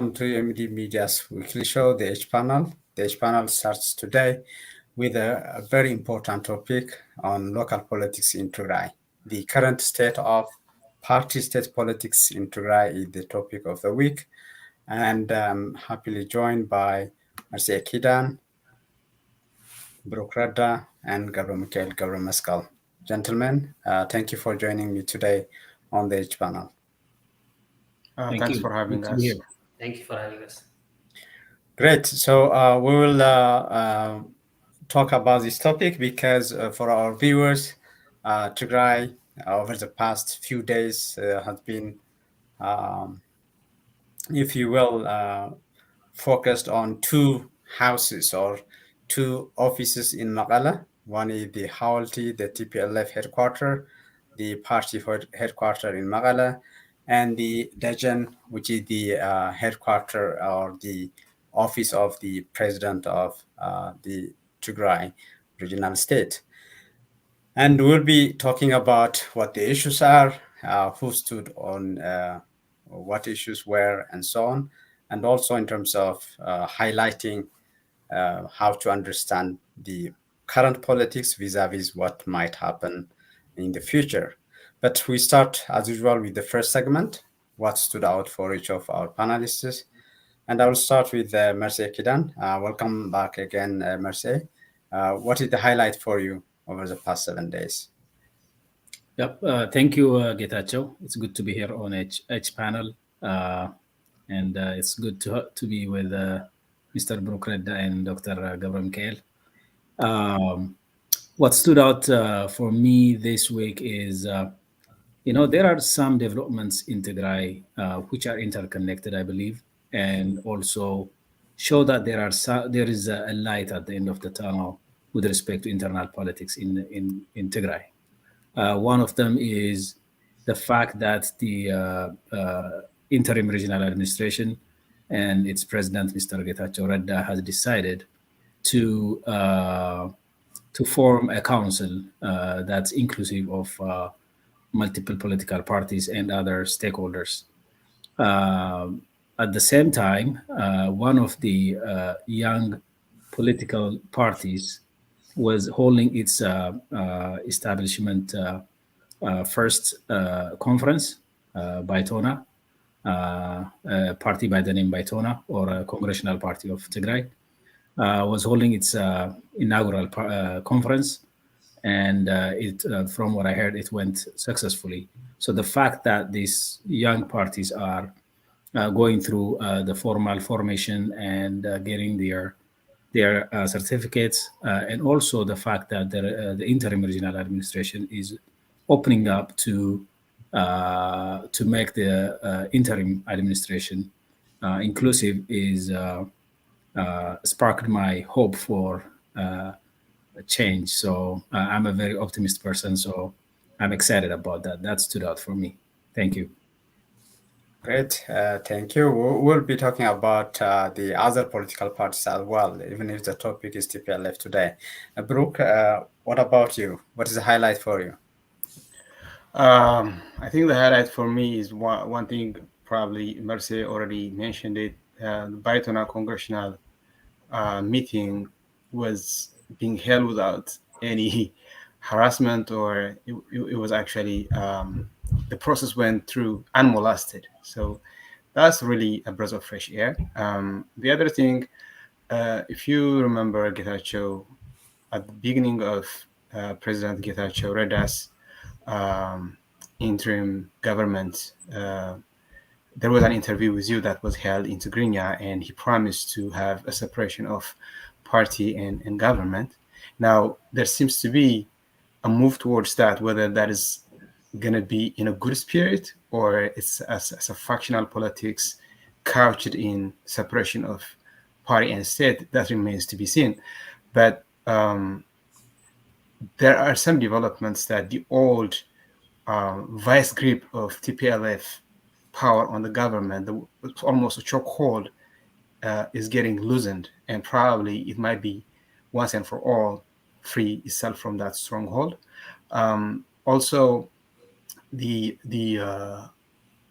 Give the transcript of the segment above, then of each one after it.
welcome to MD Media's weekly show, the H Panel. The H Panel starts today with a very important topic on local politics in Tigray. The current state of party state politics in Tigray is the topic of the week, and I'm happily joined by Marcia Kidan, Brokrada, and Gabriel Mikhail Gabriel Mescal. Gentlemen, thank you for joining me today on the H Panel. Thanks for having us. Thank you for having us. Great. So we will talk about this topic because for our viewers, Tigray over the past few days has been, if you will, focused on two houses or two offices in Maqala. One is the Hawalti, the TPLF headquarters, the party headquarters in Maqala, and the Dajan, which is the headquarters or the office of the president of the Tigray regional state. And we'll be talking about what the issues are, who stood on what issues were, and so on, and also in terms of highlighting how to understand the current politics vis-a-vis what might happen in the future. But we start, as usual, with the first segment, what stood out for each of our panelists. And I will start with Merce Kidan. Welcome back again, Merce. What is the highlight for you over the past 7 days? Yep. Thank you, Getachew. It's good to be here on H panel. And it's good to be with Mr. Brokrada and Dr. Gabriel Mikhail. What stood out for me this week is, there are some developments in Tigray which are interconnected, I believe, and also show that there is a light at the end of the tunnel with respect to internal politics in Tigray. One of them is the fact that the interim regional administration and its president, Mr. Getachew Reda, has decided to form a council that's inclusive of multiple political parties and other stakeholders. At the same time, one of the young political parties was holding its establishment first conference, Baitona, a party by the name Baitona, or a Congressional Party of Tigray, was holding its inaugural conference. And from what I heard, it went successfully. So the fact that these young parties are going through the formal formation and getting their certificates, and also the fact that the interim regional administration is opening up to make the interim administration inclusive is sparked my hope for change. So I'm a very optimistic person, so I'm excited about that. That stood out for me. Thank you. Great, thank you. We'll be talking about the other political parties as well, even if the topic is TPLF today. Brooke, what about you? What is the highlight for you? I think the highlight for me is one thing, probably Merce already mentioned it. The Baitona Congressional meeting was being held without any harassment, or it was actually the process went through unmolested. So that's really a breath of fresh air. The other thing, if you remember Getachew, at the beginning of President Getachew Reda's interim government, there was an interview with you that was held in Tigrinya, and he promised to have a separation of party and government. Now, there seems to be a move towards that, whether that is going to be in a good spirit or it's as a factional politics couched in separation of party and state, that remains to be seen. But there are some developments that the old vice grip of TPLF power on the government, almost a chokehold, is getting loosened, and probably it might be once and for all free itself from that stronghold. Also, the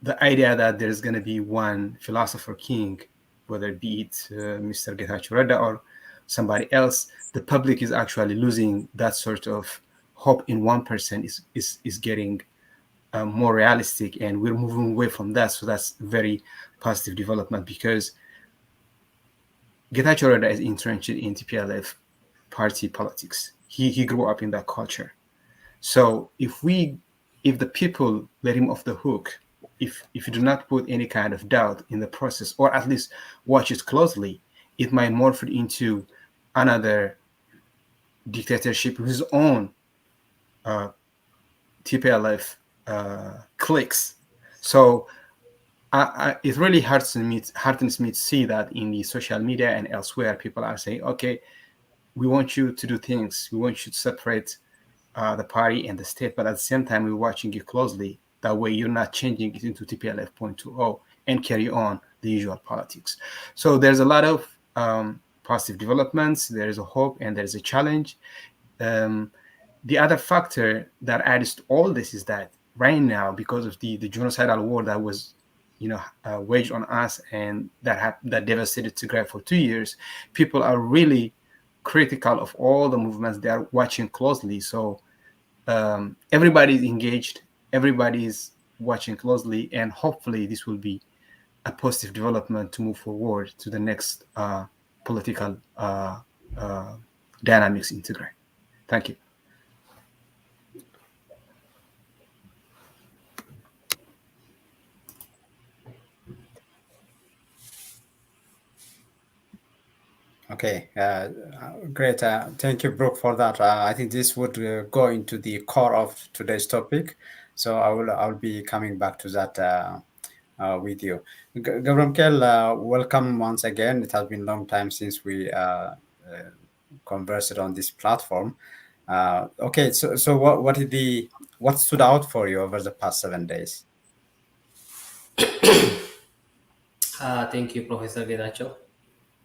the idea that there's going to be one philosopher king, whether it be Mr. Getachew Reda or somebody else, the public is actually losing that sort of hope in one person is getting more realistic, and we're moving away from that. So that's very positive development, because Getachew Reda is entrenched in TPLF party politics. He grew up in that culture. So if the people let him off the hook, if you do not put any kind of doubt in the process, or at least watch it closely, it might morph into another dictatorship with his own TPLF cliques. So it really heartens me to see that in the social media and elsewhere, people are saying, okay, we want you to do things. We want you to separate the party and the state, but at the same time, we're watching you closely. That way, you're not changing it into TPLF 0.20 and carry on the usual politics. So there's a lot of positive developments. There is a hope and there is a challenge. The other factor that adds to all this is that right now, because of the genocidal war that was waged on us, and that devastated Tigray for 2 years, people are really critical of all the movements. They are watching closely. So everybody's engaged, everybody's watching closely, and hopefully this will be a positive development to move forward to the next political dynamics in Tigray. Thank you. Okay, great. Thank you, Brooke, for that. I think this would go into the core of today's topic. So I'll be coming back to that with you. Gavramkel, welcome once again. It has been a long time since we conversed on this platform. Okay, so what stood out for you over the past 7 days? Thank you, Professor Getachew.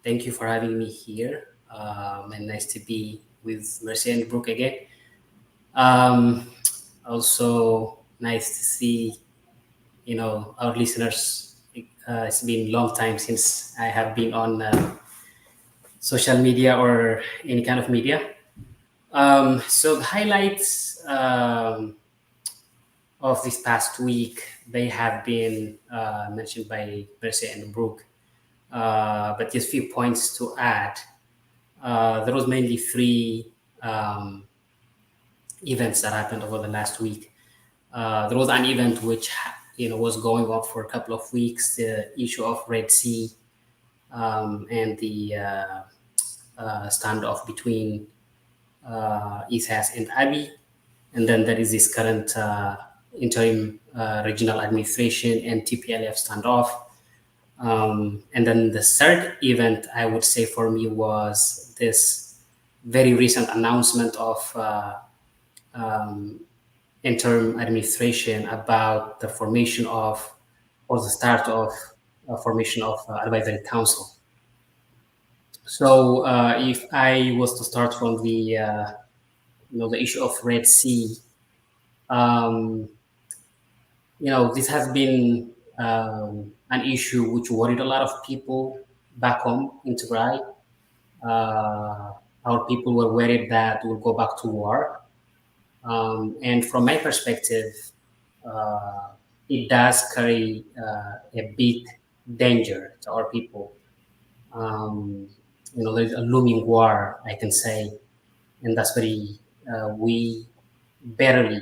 Thank you for having me here. And nice to be with Mercy and Brooke again. Also, nice to see, our listeners. It's been a long time since I have been on social media or any kind of media. So the highlights of this past week, they have been mentioned by Mercy and Brooke. But just a few points to add. There was mainly three events that happened over the last week. There was an event which was going on for a couple of weeks, the issue of Red Sea and the standoff between ISAS and Abiy. And then there is this current interim regional administration and TPLF standoff. And then the third event, I would say for me, was this very recent announcement of interim administration about the formation of, or the start of formation of advisory council. So if I was to start from the the issue of Red Sea, this has been an issue which worried a lot of people back home in Tigray. Our people were worried that we'll go back to war. And from my perspective, it does carry a big danger to our people. There's a looming war, I can say, and that's very, we barely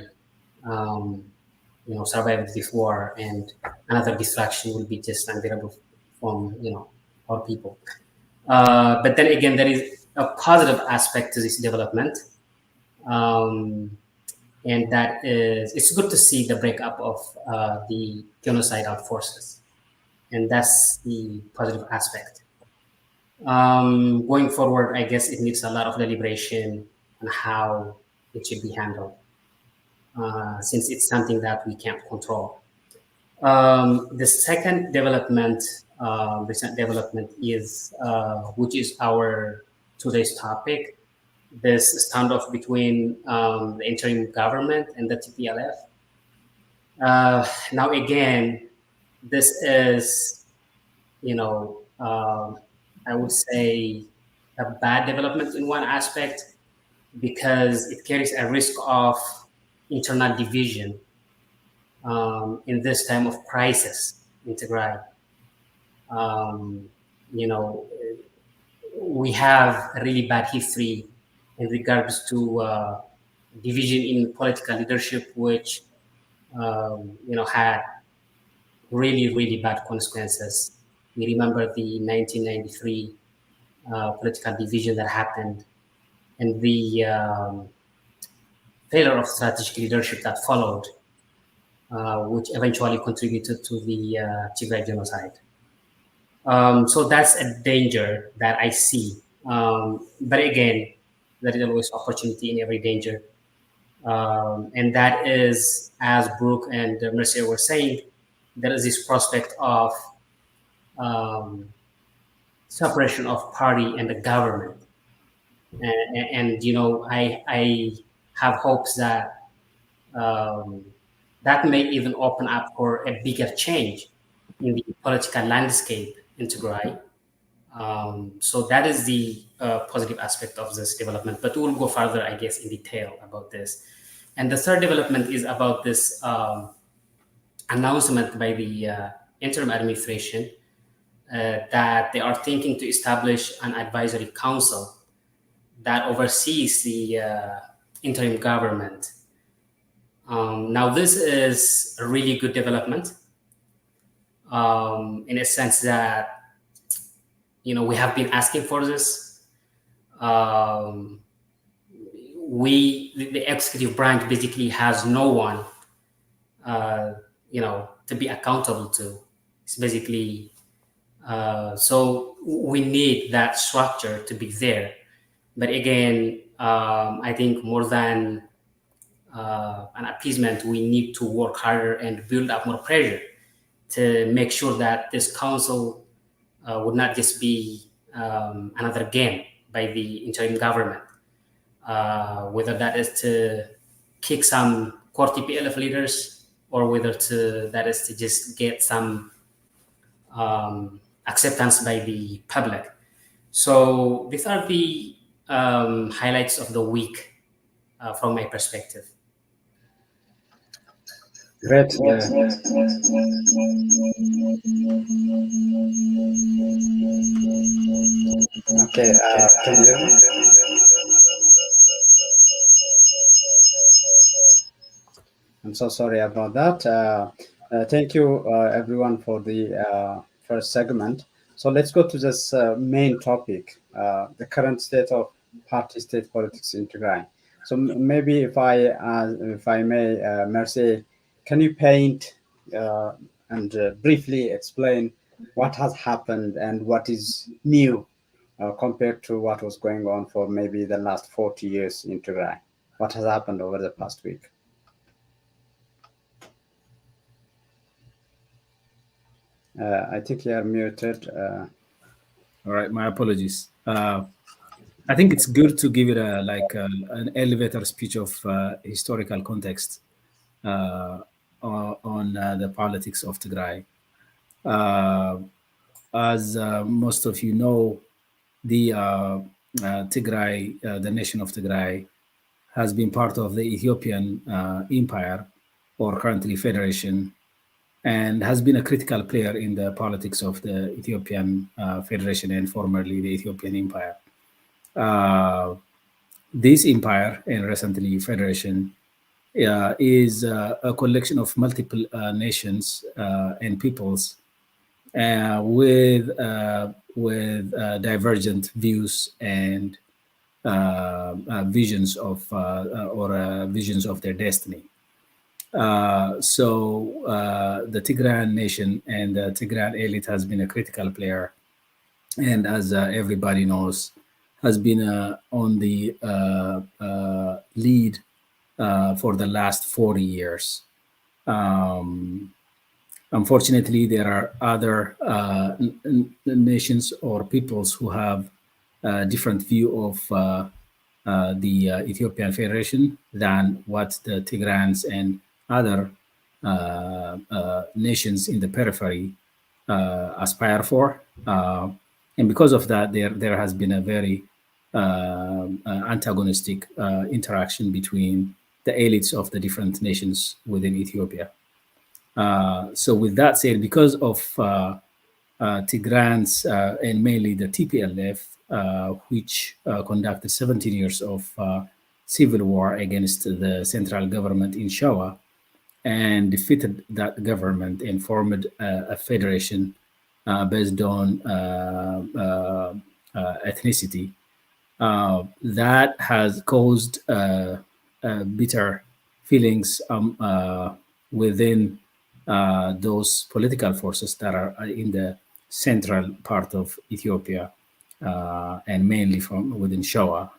survive this war, and another distraction will be just unbearable from our people. But then again, there is a positive aspect to this development, and that is, it's good to see the breakup of the genocidal forces, and that's the positive aspect. Going forward, I guess it needs a lot of deliberation on how it should be handled. Since it's something that we can't control. The second development, recent development is, which is our today's topic, this standoff between the interim government and the TPLF. Now again, this is, you know, I would say a bad development in one aspect because it carries a risk of internal division in this time of crisis in Tigray. Um, you know, we have a really bad history in regards to division in political leadership, which had really, really bad consequences. We remember the 1993 political division that happened and the failure of strategic leadership that followed, which eventually contributed to the Tigray genocide. So that's a danger that I see. But again, there is always opportunity in every danger. And that is, as Brooke and Mercier were saying, there is this prospect of um, separation of party and the government. I have hopes that that may even open up for a bigger change in the political landscape in Tigray. So that is the positive aspect of this development. But we'll go further, I guess, in detail about this. And the third development is about this announcement by the interim administration that they are thinking to establish an advisory council that oversees the interim government. Now, this is a really good development in a sense that, we have been asking for this. The executive branch basically has no one, to be accountable to. It's basically, so we need that structure to be there. But again, I think more than an appeasement, we need to work harder and build up more pressure to make sure that this council would not just be another game by the interim government, whether that is to kick some core TPLF leaders or whether that is to just get some acceptance by the public. So these are the highlights of the week from my perspective. Great. Okay, can you hear me? I'm so sorry about that. Thank you, everyone, for the first segment. So let's go to this main topic, the current state of party-state politics in Tigray. So maybe if I may, Mercy, can you paint and briefly explain what has happened and what is new compared to what was going on for maybe the last 40 years in Tigray? What has happened over the past week? I think you are muted. All right, my apologies. I think it's good to give it an elevator speech of historical context on the politics of Tigray. As most of you know, the Tigray, the nation of Tigray, has been part of the Ethiopian empire, or currently federation, and has been a critical player in the politics of the Ethiopian Federation and formerly the Ethiopian Empire. This empire and recently federation is a collection of multiple nations and peoples with divergent views and visions of visions of their destiny. The Tigrayan nation and the Tigrayan elite has been a critical player, and as everybody knows, has been on the lead for the last 40 years. Unfortunately, there are other nations or peoples who have a different view of the Ethiopian Federation than what the Tigrayans and other nations in the periphery aspire for. And because of that, there has been a very antagonistic interaction between the elites of the different nations within Ethiopia. So with that said, because of Tigray's and mainly the TPLF, which conducted 17 years of civil war against the central government in Shawa and defeated that government and formed a federation based on ethnicity. That has caused bitter feelings within those political forces that are in the central part of Ethiopia and mainly from within Shawa.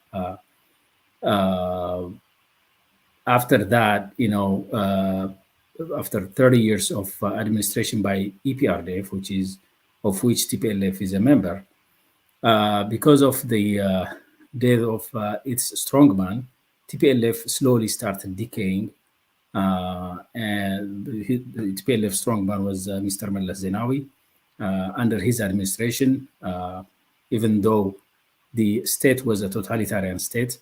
After that, after 30 years of administration by EPRDF, of which TPLF is a member, because of the death of its strongman, TPLF slowly started decaying. And the TPLF strongman was Mr. Mallas Zenawi. Under his administration, even though the state was a totalitarian state,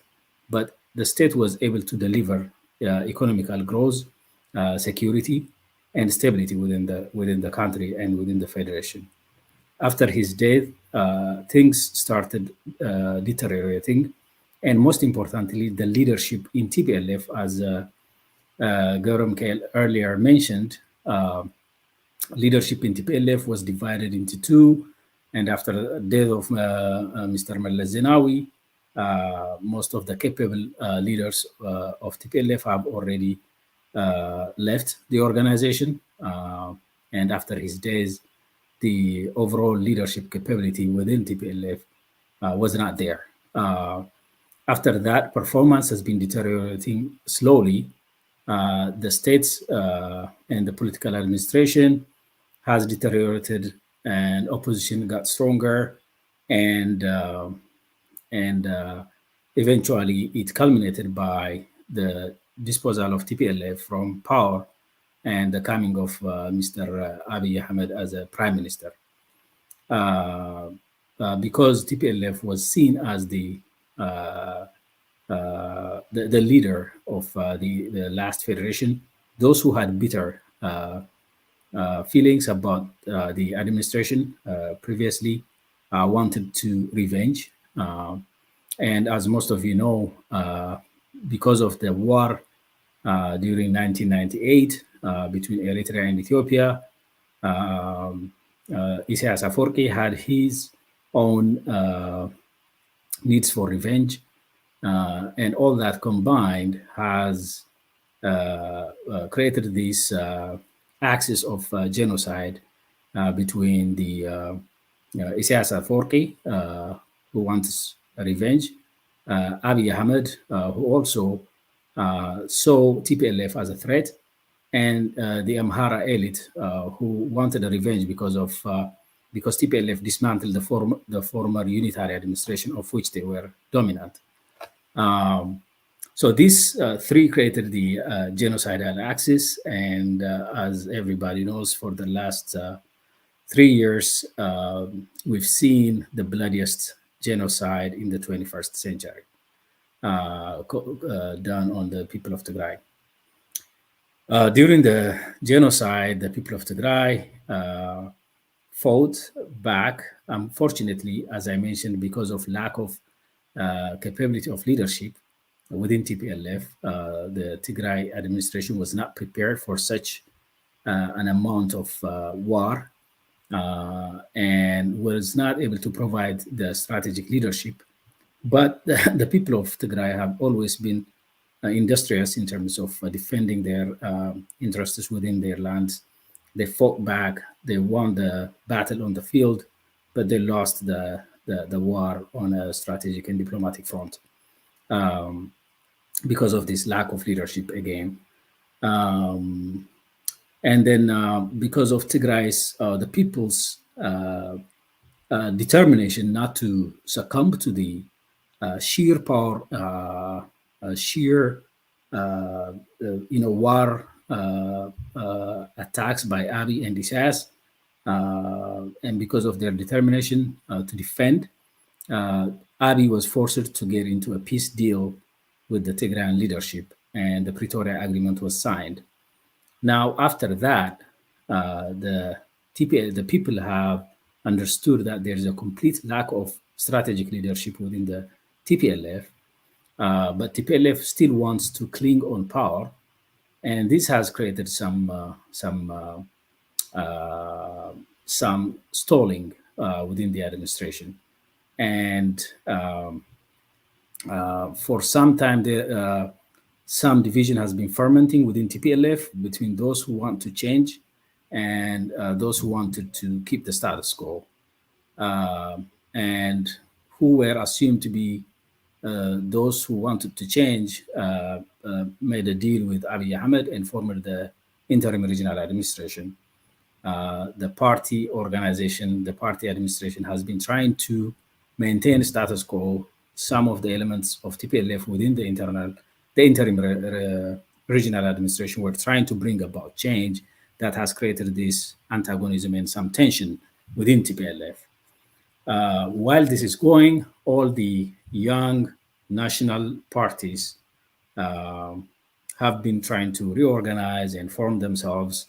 but the state was able to deliver economical growth, security, and stability within the country and within the federation. After his death, things started deteriorating, and most importantly, the leadership in TPLF, as Gauram Kail earlier mentioned, leadership in TPLF was divided into two, and after the death of Mr. Mallas Zenawi, most of the capable leaders of TPLF have already left the organization, and after his days, the overall leadership capability within TPLF was not there. After that, performance has been deteriorating slowly. The states and the political administration has deteriorated, and opposition got stronger, and eventually it culminated by the disposal of TPLF from power and the coming of Mr. Abiy Ahmed as a prime minister. Because TPLF was seen as the leader of the last federation, those who had bitter feelings about the administration previously wanted to revenge. And as most of you know, because of the war during 1998 between Eritrea and Ethiopia, Isaias Afwerki had his own needs for revenge, and all that combined has created this axis of genocide between the Isaias Afwerki, who wants revenge, Abiy Ahmed, who also saw TPLF as a threat, and the Amhara elite, who wanted a revenge because TPLF dismantled the former unitary administration of which they were dominant. So these three created the genocidal axis, and as everybody knows, for the last 3 years, we've seen the bloodiest genocide in the 21st century done on the people of Tigray. During the genocide, the people of Tigray fought back. Unfortunately, as I mentioned, because of lack of capability of leadership within TPLF, the Tigray administration was not prepared for such an amount of war and was not able to provide the strategic leadership. But the people of Tigray have always been industrious in terms of defending their interests within their lands. They fought back, they won the battle on the field, but they lost the war on a strategic and diplomatic front because of this lack of leadership again. And then because of Tigray's, the people's determination not to succumb to the sheer power, war attacks by Abiy and Isaias, and because of their determination to defend, Abiy was forced to get into a peace deal with the Tigrayan leadership, and the Pretoria Agreement was signed. Now, after that, the people have understood that there is a complete lack of strategic leadership within the TPLF, but TPLF still wants to cling on power, and this has created some stalling within the administration. And for some time, some division has been fermenting within TPLF between those who want to change and those who wanted to keep the status quo, and who were assumed to be those who wanted to change made a deal with Abiy Ahmed and formed the interim regional administration. The party organization, the party administration has been trying to maintain status quo. Some of the elements of TPLF within the interim regional administration were trying to bring about change that has created this antagonism and some tension within TPLF. While this is going, all the young national parties have been trying to reorganize and form themselves.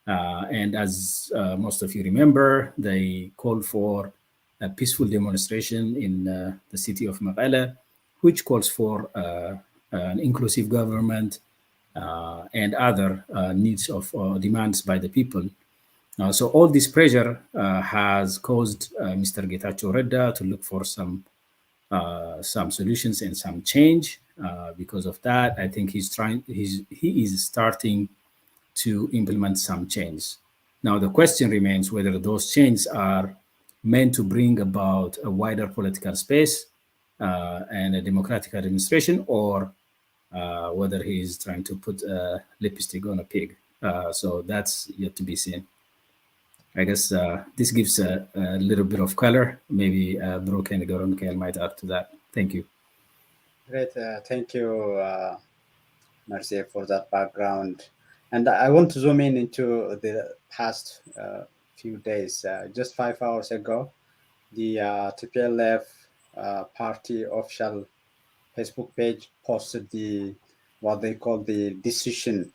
And as most of you remember, they called for a peaceful demonstration in the city of Mekelle, which calls for an inclusive government and other needs of demands by the people. So all this pressure has caused Mr. Getachew Reda to look for some solutions and some change. Because of that, I think he is starting to implement some change. Now the question remains whether those changes are meant to bring about a wider political space and a democratic administration, or whether he is trying to put a lipstick on a pig. So that's yet to be seen. I guess this gives a little bit of color. Maybe Brooke and Garon might add to that. Thank you. Great. Thank you, Marcia, for that background. And I want to zoom in into the past few days. Just 5 hours ago, the TPLF party official Facebook page posted what they call the decision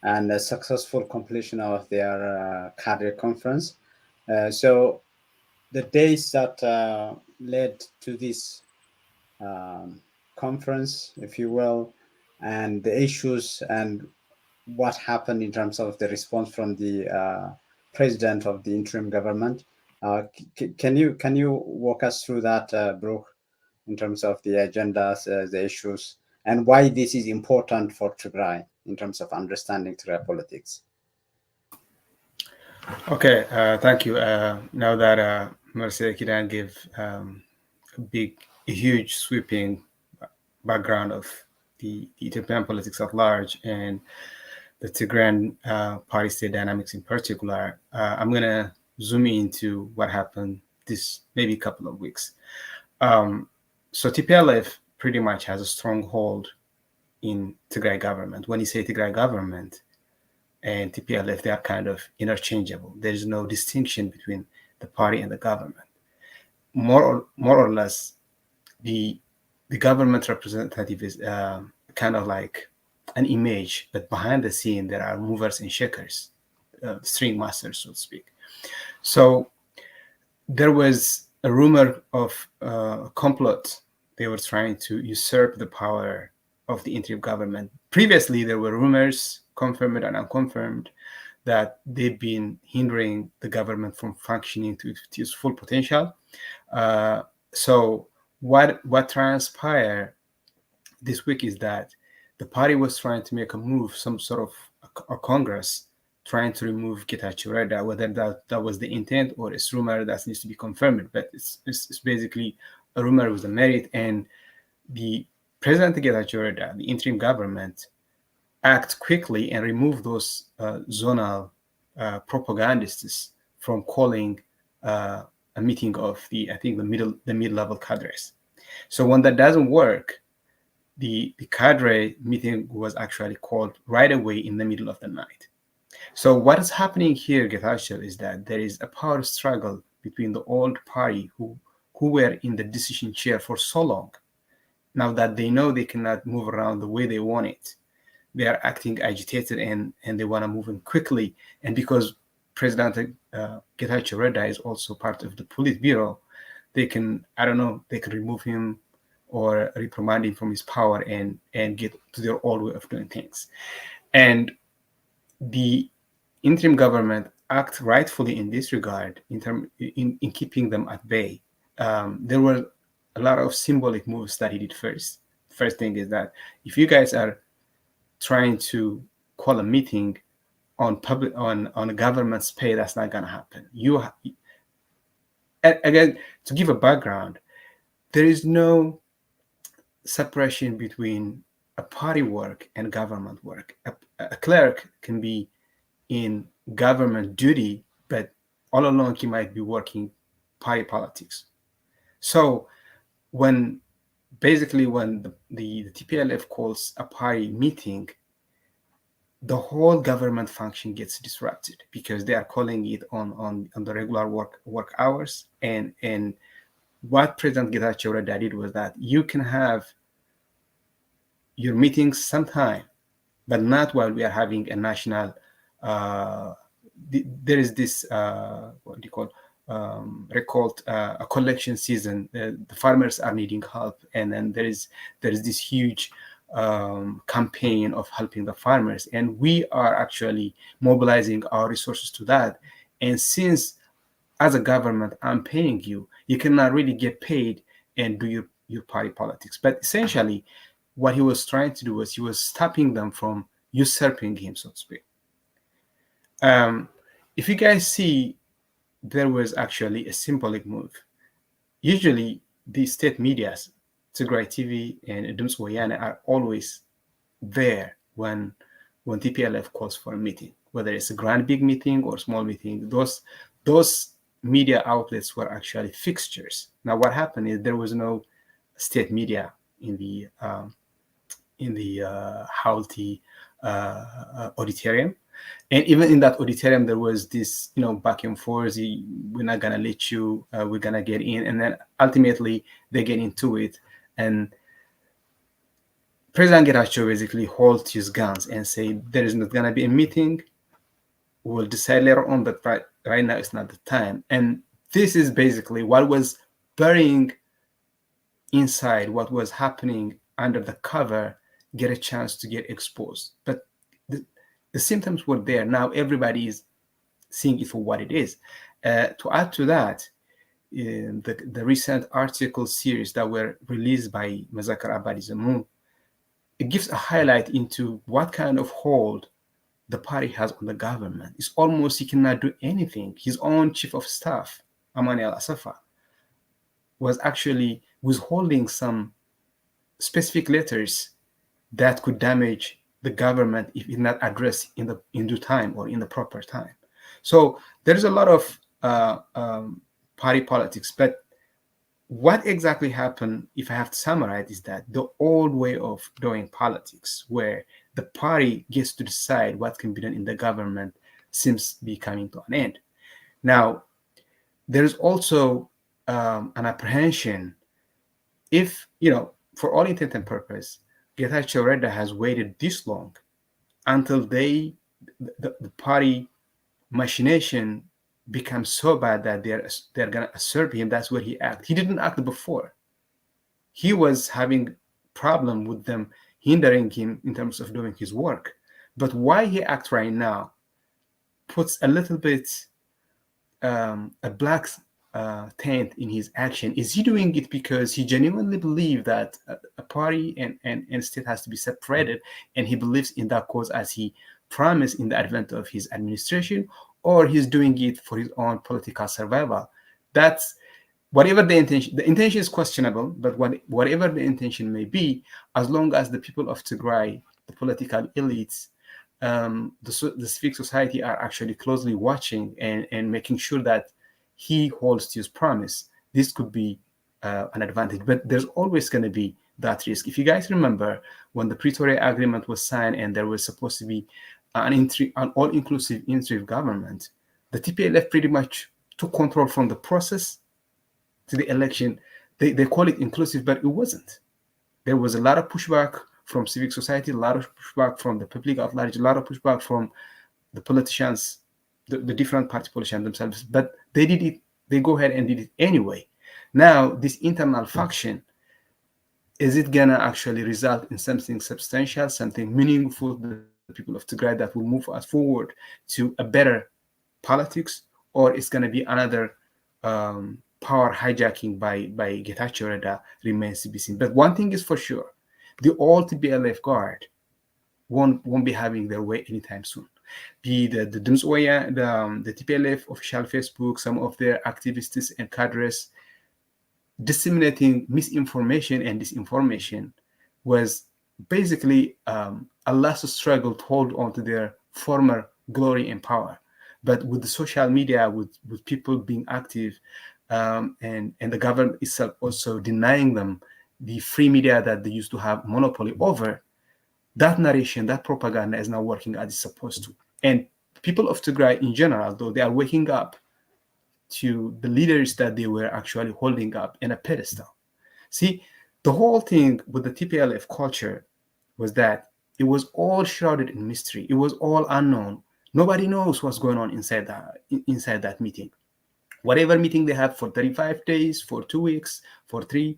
and a successful completion of their cadre conference. So the days that led to this conference, if you will, and the issues and what happened in terms of the response from the president of the interim government. Can you walk us through that, Brooke, in terms of the agendas, the issues, and why this is important for Tigray in terms of understanding Tigray politics? Okay, thank you. Now that Marcia Kidan gave a huge, sweeping background of the Ethiopian politics at large and the Tigrayan party state dynamics in particular, I'm going to zoom into what happened this maybe couple of weeks. So TPLF pretty much has a stronghold in Tigray government. When you say Tigray government and TPLF, they are kind of interchangeable. There's no distinction between the party and the government. More or less, the government representative is kind of like an image, but behind the scene, there are movers and shakers, string masters, so to speak. So there was a rumor of a complot. They were trying to usurp the power of the interim government. Previously, there were rumors, confirmed and unconfirmed, that they've been hindering the government from functioning to its full potential. So what transpired this week is that the party was trying to make a move, some sort of a Congress, trying to remove Getachew Reda. Whether that was the intent or it's rumor, that needs to be confirmed. But it's basically a rumor with a merit. And the President Getachew Reda, the interim government, act quickly and remove those zonal propagandists from calling a meeting of the mid-level cadres. So when that doesn't work, the cadre meeting was actually called right away in the middle of the night. So what is happening here, Getachew, is that there is a power struggle between the old party who were in the decision chair for so long. Now that they know they cannot move around the way they want it, they are acting agitated and they want to move in quickly. And because President Getachew Reda is also part of the Politburo, they can, I don't know, they can remove him or reprimand him from his power and get to their old way of doing things. And the interim government act rightfully in this regard in keeping them at bay. There were a lot of symbolic moves that he did first. First thing is that if you guys are trying to call a meeting on a government's pay, that's not gonna happen. Again, to give a background, there is no separation between a party work and government work. A clerk can be in government duty, but all along he might be working party politics. So when the TPLF calls a party meeting, the whole government function gets disrupted because they are calling it on the regular work hours. And what President Getachew Reda did was that you can have your meetings sometime, but not while we are having a national. There is this what do you call recalled a collection season. The farmers are needing help, and then there is this huge campaign of helping the farmers, and we are actually mobilizing our resources to that. And since as a government I'm paying you, you cannot really get paid and do your party politics. But essentially what he was trying to do was he was stopping them from usurping him, so to speak. If you guys see, there was actually a symbolic move. Usually the state medias, Tigray TV and Adams Wayane, are always there when TPLF calls for a meeting, whether it's a grand big meeting or small meeting. Those media outlets were actually fixtures. Now what happened is there was no state media in the Houthi auditorium. And even in that auditorium, there was this, back and forth. We're not gonna let you. We're gonna get in, and then ultimately they get into it. And President Getachew basically holds his guns and say there is not gonna be a meeting. We'll decide later on, but right now it's not the time. And this is basically what was burying inside what was happening under the cover. Get a chance to get exposed, but the symptoms were there. Now everybody is seeing it for what it is. To add to that, the recent article series that were released by Mazakar Abadi Zamoun, it gives a highlight into what kind of hold the party has on the government. It's almost he cannot do anything. His own chief of staff, Amani Al-Asafa, was actually withholding some specific letters that could damage the government if it's not addressed in due time or in the proper time. So there's a lot of party politics. But what exactly happened, if I have to summarize, is that the old way of doing politics, where the party gets to decide what can be done in the government, seems to be coming to an end. Now, there's also an apprehension if, for all intent and purpose, Getachew Reda has waited this long until the party machination becomes so bad that they're gonna usurp him. That's where he acts. He didn't act before. He was having problem with them hindering him in terms of doing his work. But why he acts right now puts a little bit a black taint in his action. Is he doing it because he genuinely believes that a party and state has to be separated, and he believes in that cause as he promised in the advent of his administration, or he's doing it for his own political survival? That's whatever the intention. The intention is questionable, but whatever the intention may be, as long as the people of Tigray, the political elites, the civic society are actually closely watching and making sure that he holds to his promise, this could be an advantage. But there's always going to be that risk. If you guys remember, when the Pretoria Agreement was signed and there was supposed to be an all-inclusive interim government, the TPLF pretty much took control from the process to the election. They call it inclusive, but it wasn't. There was a lot of pushback from civic society, a lot of pushback from the public at large, a lot of pushback from the politicians, the different party politicians themselves, but they did it. They go ahead and did it anyway. Now, this internal faction, is it gonna actually result in something substantial, something meaningful to the people of Tigray that will move us forward to a better politics, or it's gonna be another power hijacking by Getachew Reda remains to be seen. But one thing is for sure, the old TPLF guard won't be having their way anytime soon. Be the Dumswaya, the TPLF official Facebook, some of their activists and cadres disseminating misinformation and disinformation was basically a last struggle to hold on to their former glory and power. But with the social media, with people being active, and the government itself also denying them the free media that they used to have monopoly over, that narration, that propaganda is now working as it's supposed to. And people of Tigray in general, though, they are waking up to the leaders that they were actually holding up in a pedestal. See, the whole thing with the TPLF culture was that it was all shrouded in mystery. It was all unknown. Nobody knows what's going on inside that meeting. Whatever meeting they have for 35 days, for 2 weeks, for 3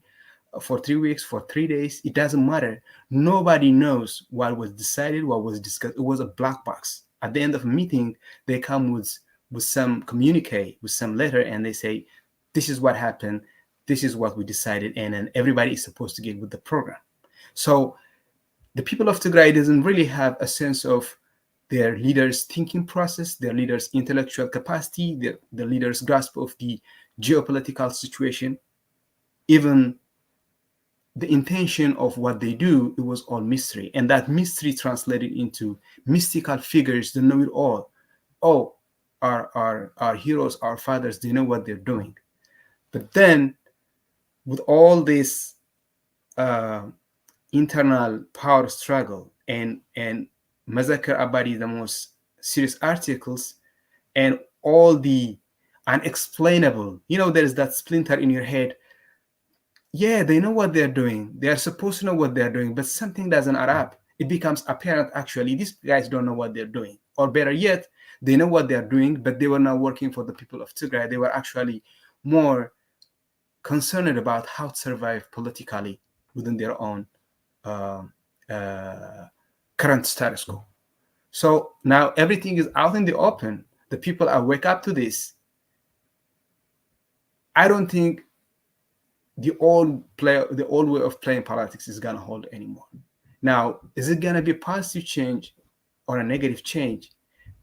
weeks, for 3 days, it doesn't matter. Nobody knows what was decided, what was discussed. It was a black box. At the end of a meeting, they come with some communique, with some letter, and they say, this is what happened, this is what we decided, and then everybody is supposed to get with the program. So the people of Tigray doesn't really have a sense of their leaders' thinking process, their leaders' intellectual capacity, the leaders' grasp of the geopolitical situation. Even the intention of what they do, it was all mystery. And that mystery translated into mystical figures that know it all. Oh, our heroes, our fathers, they know what they're doing. But then, with all this internal power struggle and Massacre Abadi, the most serious articles, and all the unexplainable, there's that splinter in your head. Yeah, they know what they're doing. They are supposed to know what they're doing, but something doesn't add up. It becomes apparent, actually, these guys don't know what they're doing. Or better yet, they know what they're doing, but they were not working for the people of Tigray. They were actually more concerned about how to survive politically within their own current status quo. So now everything is out in the open. The people are wake up to this. I don't think the old way of playing politics is gonna hold anymore. Now, is it gonna be a positive change or a negative change?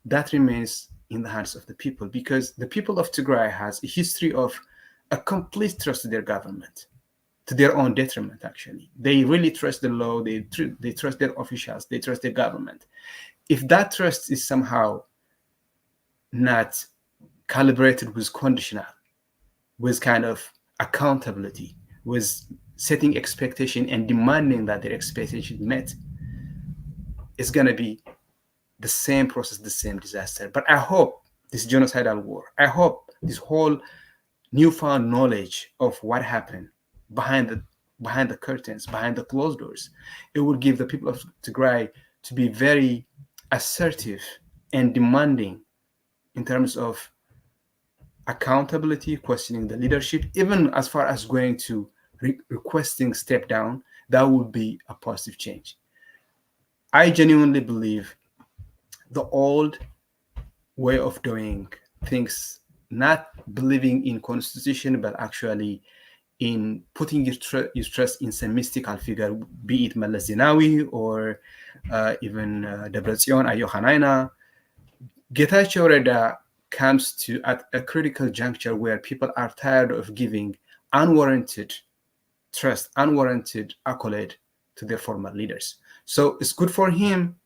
That remains in the hands of the people, because the people of Tigray has a history of a complete trust to their government, to their own detriment. Actually, they really trust the law. They trust their officials. They trust their government. If that trust is somehow not calibrated with conditional, with kind of accountability, with setting expectation and demanding that their expectation met, it's going to be the same process, the same disaster. But I hope this genocidal war, I hope this whole newfound knowledge of what happened behind the curtains, behind the closed doors, it will give the people of Tigray to be very assertive and demanding in terms of accountability, questioning the leadership, even as far as going to requesting step down. That would be a positive change. I genuinely believe the old way of doing things, not believing in constitution, but actually in putting your trust in some mystical figure, be it Meles Zenawi or even Debretsion Ayohanaina. Getachew Reda comes to at a critical juncture where people are tired of giving unwarranted trust, unwarranted accolade to their former leaders. So it's good for him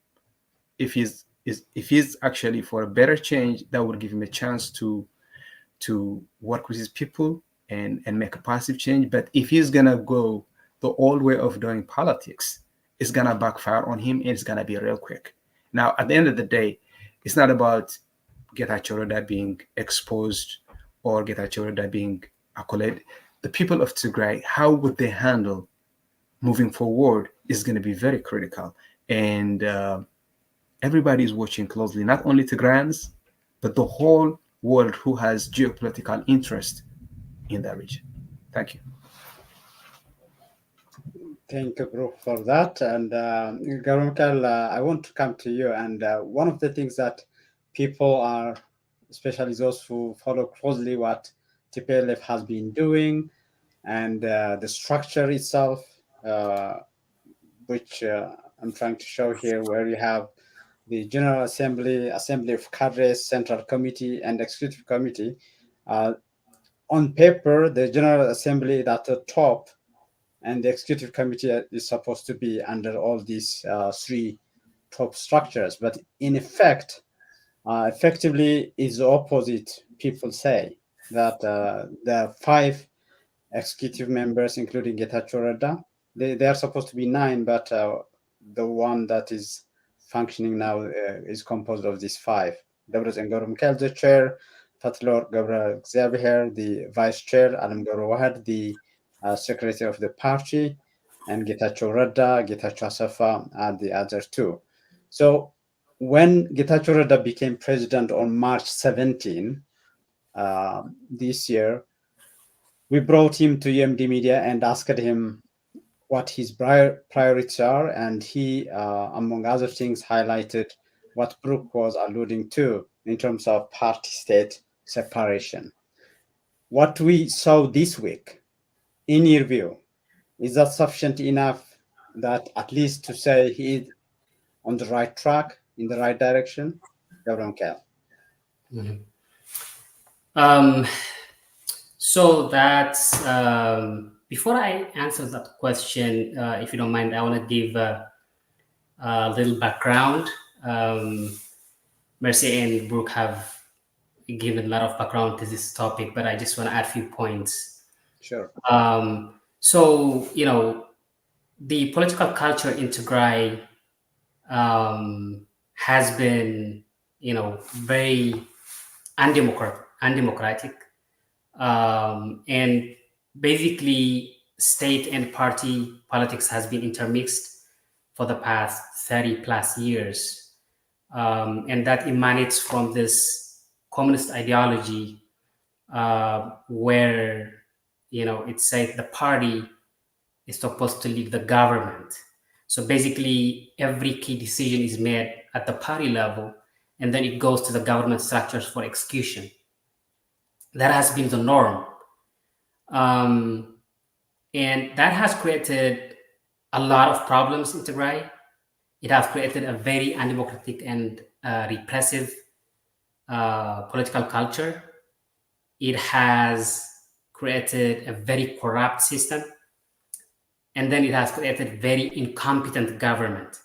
if he's actually for a better change. That would give him a chance to work with his people and make a positive change. But if he's gonna go the old way of doing politics is gonna backfire on him, and it's gonna be real quick. Now, at the end of the day, it's not about Getachew Reda being exposed or Getachew Reda being accoladed. The people of Tigray, how would they handle moving forward is going to be very critical. And everybody is watching closely, not only Tigrayans, but the whole world who has geopolitical interest in that region. Thank you. Thank you, Brooke, for that. And Garunkel, I want to come to you. And one of the things that people are, especially those who follow closely what TPLF has been doing and the structure itself, which I'm trying to show here, where you have the General Assembly, Assembly of Cadres, Central Committee, and Executive Committee. On paper, the General Assembly is at the top, and the Executive Committee is supposed to be under all these three top structures. But in effect, effectively is the opposite. People say that the 5 executive members, including Getachew Reda, they are supposed to be 9, but the one that is functioning now is composed of these 5. Debretsion ገብረ the chair, Fatlor Gabra Xavier, the vice chair, Alam Gabra Wahad, the secretary of the party, and Getachew Reda, Getachew Asafa are the other 2. So when Getachew Reda became president on March 17 this year, we brought him to UMD Media and asked him what his priorities are, and he, among other things, highlighted what Brooke was alluding to in terms of party-state separation. What we saw this week, in your view, is that sufficient enough that at least to say he is on the right track, in the right direction? Gabriel. So that's before I answer that question, if you don't mind, I want to give a little background. Mercy and Brooke have given a lot of background to this topic, but I just want to add a few points. Sure. So, you know, the political culture in Tigray has been, you know, very undemocratic. And basically, state and party politics has been intermixed for the past 30 plus years. And that emanates from this communist ideology where, you know, it says the party is supposed to lead the government. So basically, every key decision is made at the party level, and then it goes to the government structures for execution. That has been the norm. And that has created a lot of problems in Tigray. It has created a very undemocratic and repressive political culture. It has created a very corrupt system. And then it has created very incompetent government.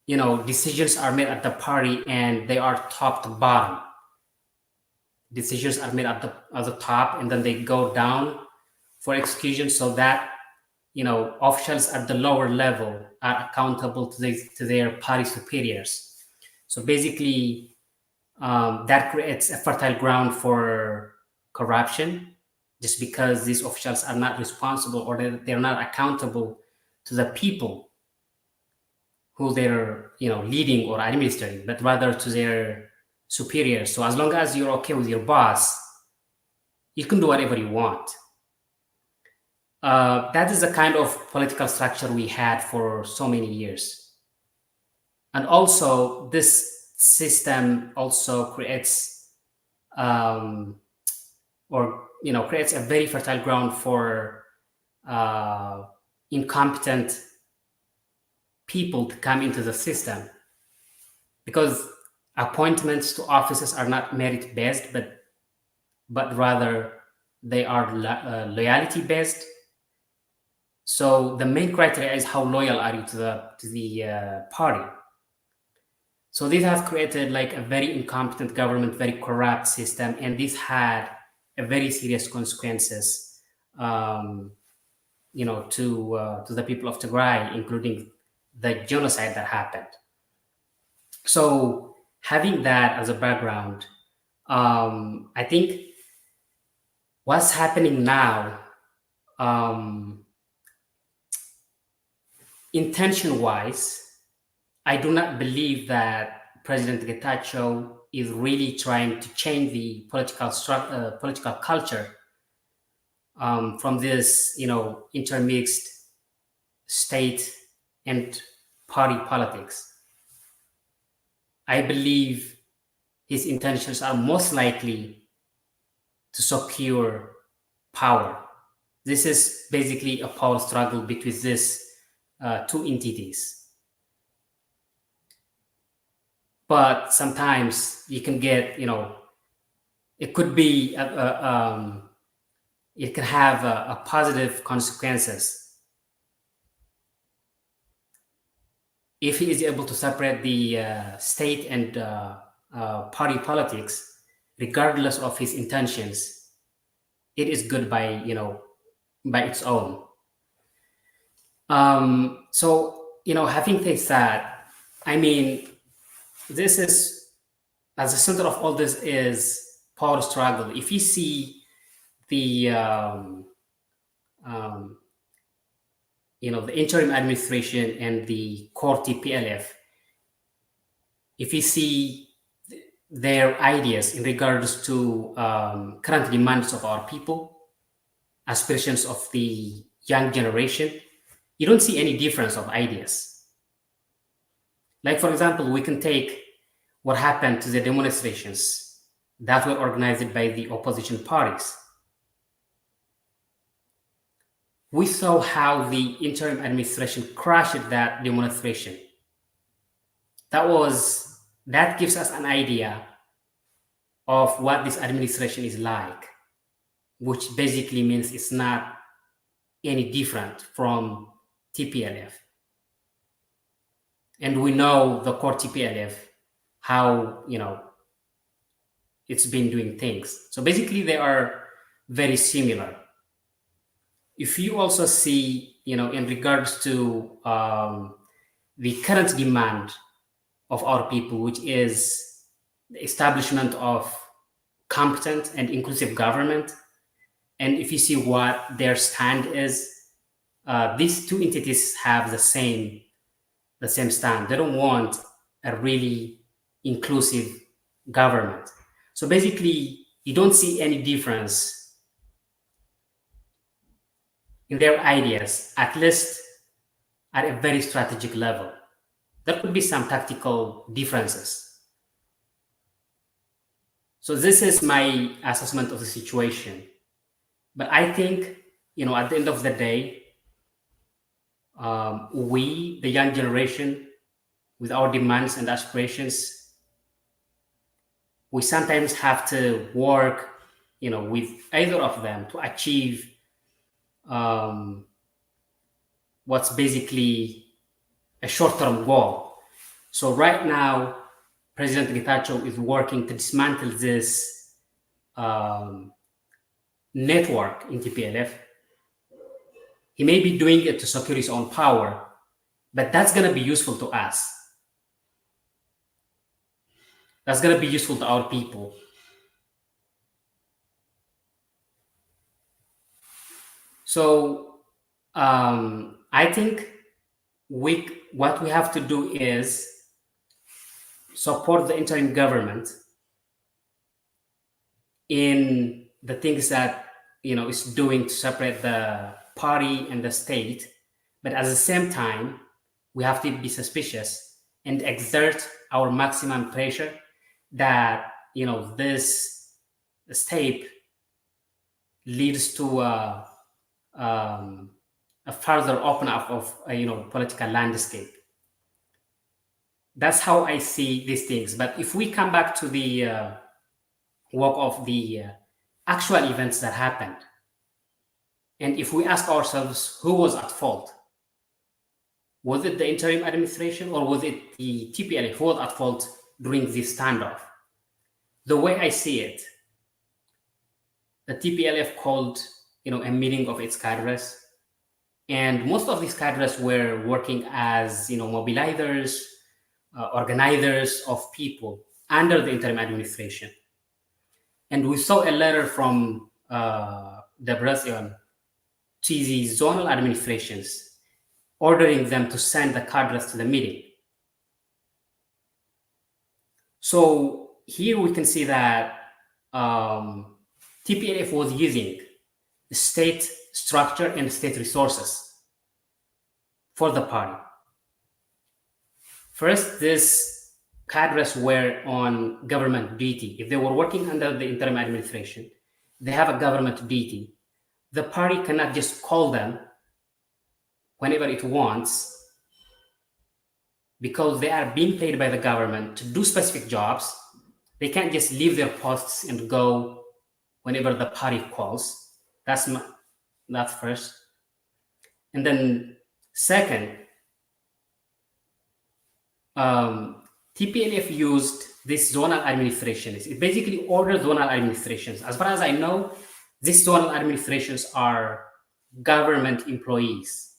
You know, decisions are made at the party and they are top to bottom. Decisions are made at the top and then they go down for execution, so that, you know, officials at the lower level are accountable to their party superiors. So basically, that creates a fertile ground for corruption, just because these officials are not responsible or they're not accountable to the people who they're, you know, leading or administering, but rather to their superiors. So as long as you're okay with your boss, you can do whatever you want. That is the kind of political structure we had for so many years. And also, this system also creates, creates a very fertile ground for incompetent people to come into the system, because appointments to offices are not merit-based, but rather they are loyalty based. So the main criteria is how loyal are you to the party. So this has created like a very incompetent government, very corrupt system, and this had a very serious consequences to the people of Tigray, including the genocide that happened. So having that as a background, I think what's happening now, intention-wise, I do not believe that President Getachew is really trying to change the political culture from this, intermixed state and party politics. I believe his intentions are most likely to secure power. This is basically a power struggle between these two entities. But sometimes you can get, it could be, it can have a positive consequences if he is able to separate the state and party politics, regardless of his intentions. It is good by by its own. So having said that, I mean, this is, as the center of all this is power struggle. If you see the the interim administration and the core TPLF, if you see their ideas in regards to current demands of our people, aspirations of the young generation, you don't see any difference of ideas. Like, for example, we can take what happened to the demonstrations that were organized by the opposition parties. We saw how the interim administration crushed that demonstration. That gives us an idea of what this administration is like, which basically means it's not any different from TPLF. And we know the core TPLF, how it's been doing things. So basically they are very similar. If you also see, in regards to the current demand of our people, which is the establishment of competent and inclusive government, and if you see what their stand is, these two entities have the same stand. They don't want a really inclusive government. So basically, you don't see any difference in their ideas, at least at a very strategic level. There could be some tactical differences. So this is my assessment of the situation. But I think, at the end of the day, we, the young generation, with our demands and aspirations, we sometimes have to work, with either of them to achieve what's basically a short-term goal. So right now, President Getachew is working to dismantle this network in TPLF. He may be doing it to secure his own power, but that's going to be useful to us. That's going to be useful to our people. So I think what we have to do is support the interim government in the things that is doing to separate the party and the state, but at the same time we have to be suspicious and exert our maximum pressure that this step leads to a further open up of political landscape. That's how I see these things. But if we come back to the work of the actual events that happened, and if we ask ourselves who was at fault, was it the interim administration or was it the TPLF who was at fault during this standoff? The way I see it, the TPLF called a meeting of its cadres, and most of these cadres were working as mobilizers, organizers of people under the interim administration. And we saw a letter from Debrecen to the zonal administrations ordering them to send the cadres to the meeting. So here we can see that TPLF was using state structure and state resources for the party. First, these cadres were on government duty. If they were working under the interim administration, they have a government duty. The party cannot just call them whenever it wants, because they are being paid by the government to do specific jobs. They can't just leave their posts and go whenever the party calls. That's first. And then second, TPLF used this zonal administrations. It basically ordered zonal administrations. As far as I know, these zonal administrations are government employees,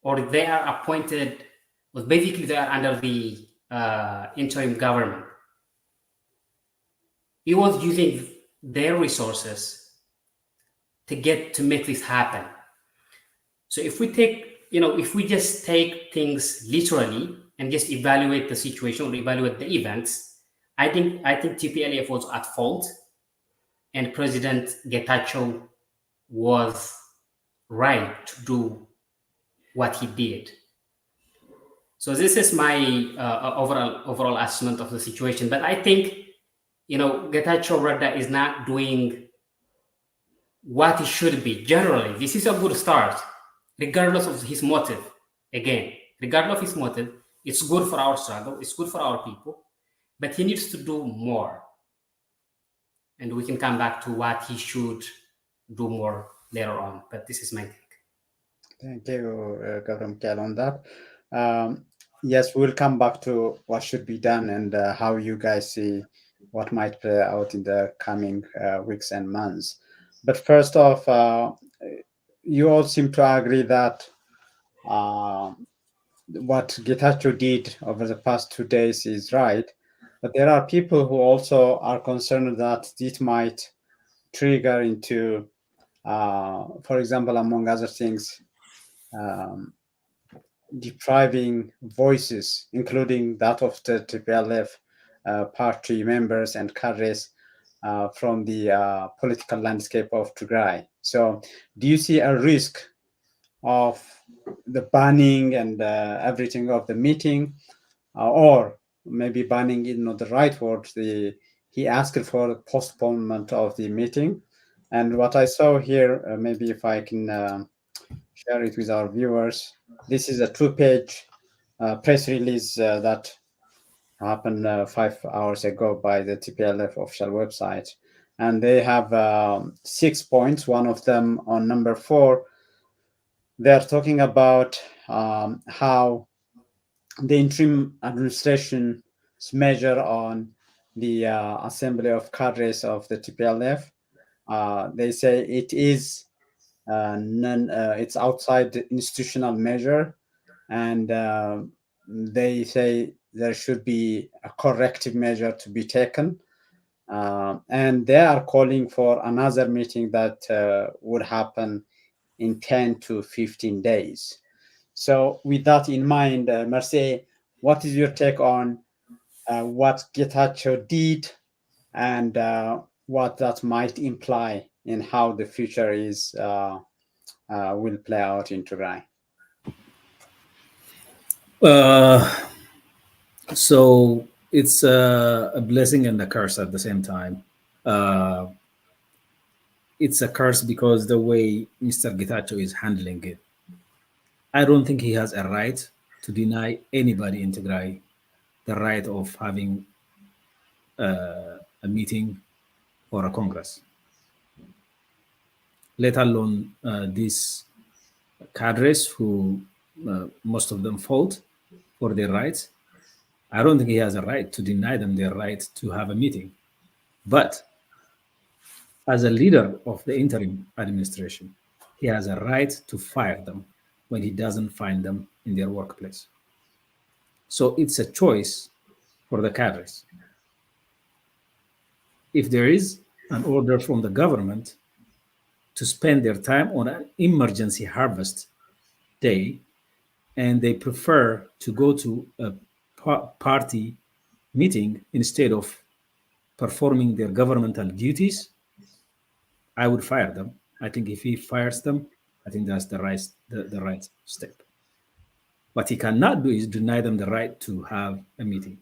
or they are appointed, well, basically they are under the interim government. He was using their resources to make this happen. So if we just take things literally and just evaluate the situation or evaluate the events, I think TPLF was at fault, and President Getachew was right to do what he did. So this is my overall assessment of the situation. But I think Getachew Rada is not doing what he should be. Generally, this is a good start, regardless of his motive. Again, regardless of his motive, it's good for our struggle, it's good for our people, but he needs to do more. And we can come back to what he should do more later on. But this is my take. Thank you, Governor Kel, on that. Yes, we'll come back to what should be done and how you guys see what might play out in the coming weeks and months. But first off, you all seem to agree that what Getachew did over the past 2 days is right. But there are people who also are concerned that this might trigger into, for example, among other things, depriving voices, including that of the TPLF party members and cadres from the political landscape of Tigray. So do you see a risk of the banning and everything of the meeting, or maybe banning is not the right word, he asked for postponement of the meeting? And what I saw here, maybe if I can share it with our viewers, this is a 2-page press release that happened 5 hours ago by the TPLF official website. And they have 6 points. One of them on number 4, they're talking about how the interim administration's measure on the assembly of cadres of the TPLF. They say it is it's outside the institutional measure, and they say there should be a corrective measure to be taken, and they are calling for another meeting that would happen in 10 to 15 days. So with that in mind, Marseille, what is your take on what Getachew did and what that might imply in how the future is will play out in Tigray? So it's a blessing and a curse at the same time. It's a curse because the way Mr. Getachew is handling it, I don't think he has a right to deny anybody in Tigray the right of having a meeting or a congress, let alone these cadres who most of them fought for their rights. I don't think he has a right to deny them their right to have a meeting. But as a leader of the interim administration, he has a right to fire them when he doesn't find them in their workplace. So it's a choice for the cadres. If there is an order from the government to spend their time on an emergency harvest day, and they prefer to go to a party meeting instead of performing their governmental duties, I would fire them. I think if he fires them, I think that's the right step. What he cannot do is deny them the right to have a meeting.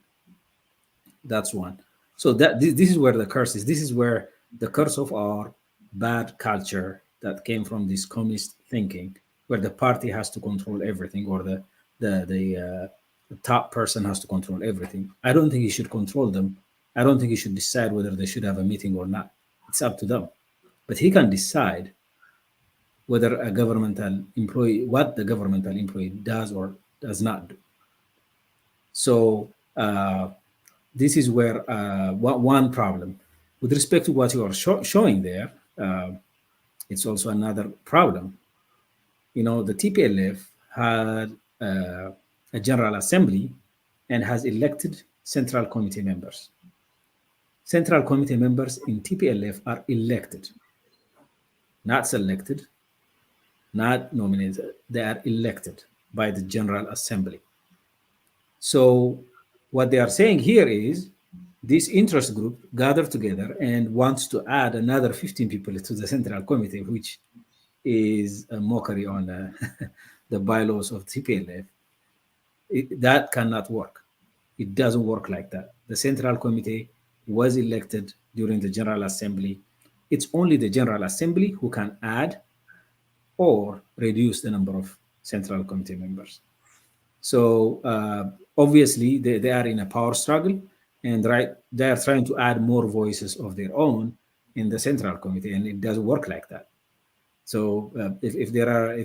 That's one. So this is where the curse is. This is where the curse of our bad culture that came from this communist thinking, where the party has to control everything, or the top person has to control everything. I don't think he should control them. I don't think he should decide whether they should have a meeting or not. It's up to them. But he can decide whether a governmental employee, what the governmental employee does or does not do. So this is where one problem. With respect to what you are showing there, it's also another problem. You know, the TPLF had a General Assembly and has elected Central Committee members. Central Committee members in TPLF are elected, not selected, not nominated. They are elected by the General Assembly. So what they are saying here is this interest group gathered together and wants to add another 15 people to the Central Committee, which is a mockery on the bylaws of TPLF. That cannot work. It doesn't work like that. The Central Committee was elected during the General Assembly. It's only the General Assembly who can add or reduce the number of Central Committee members. So obviously they are in a power struggle, and they are trying to add more voices of their own in the Central Committee, and it doesn't work like that. So if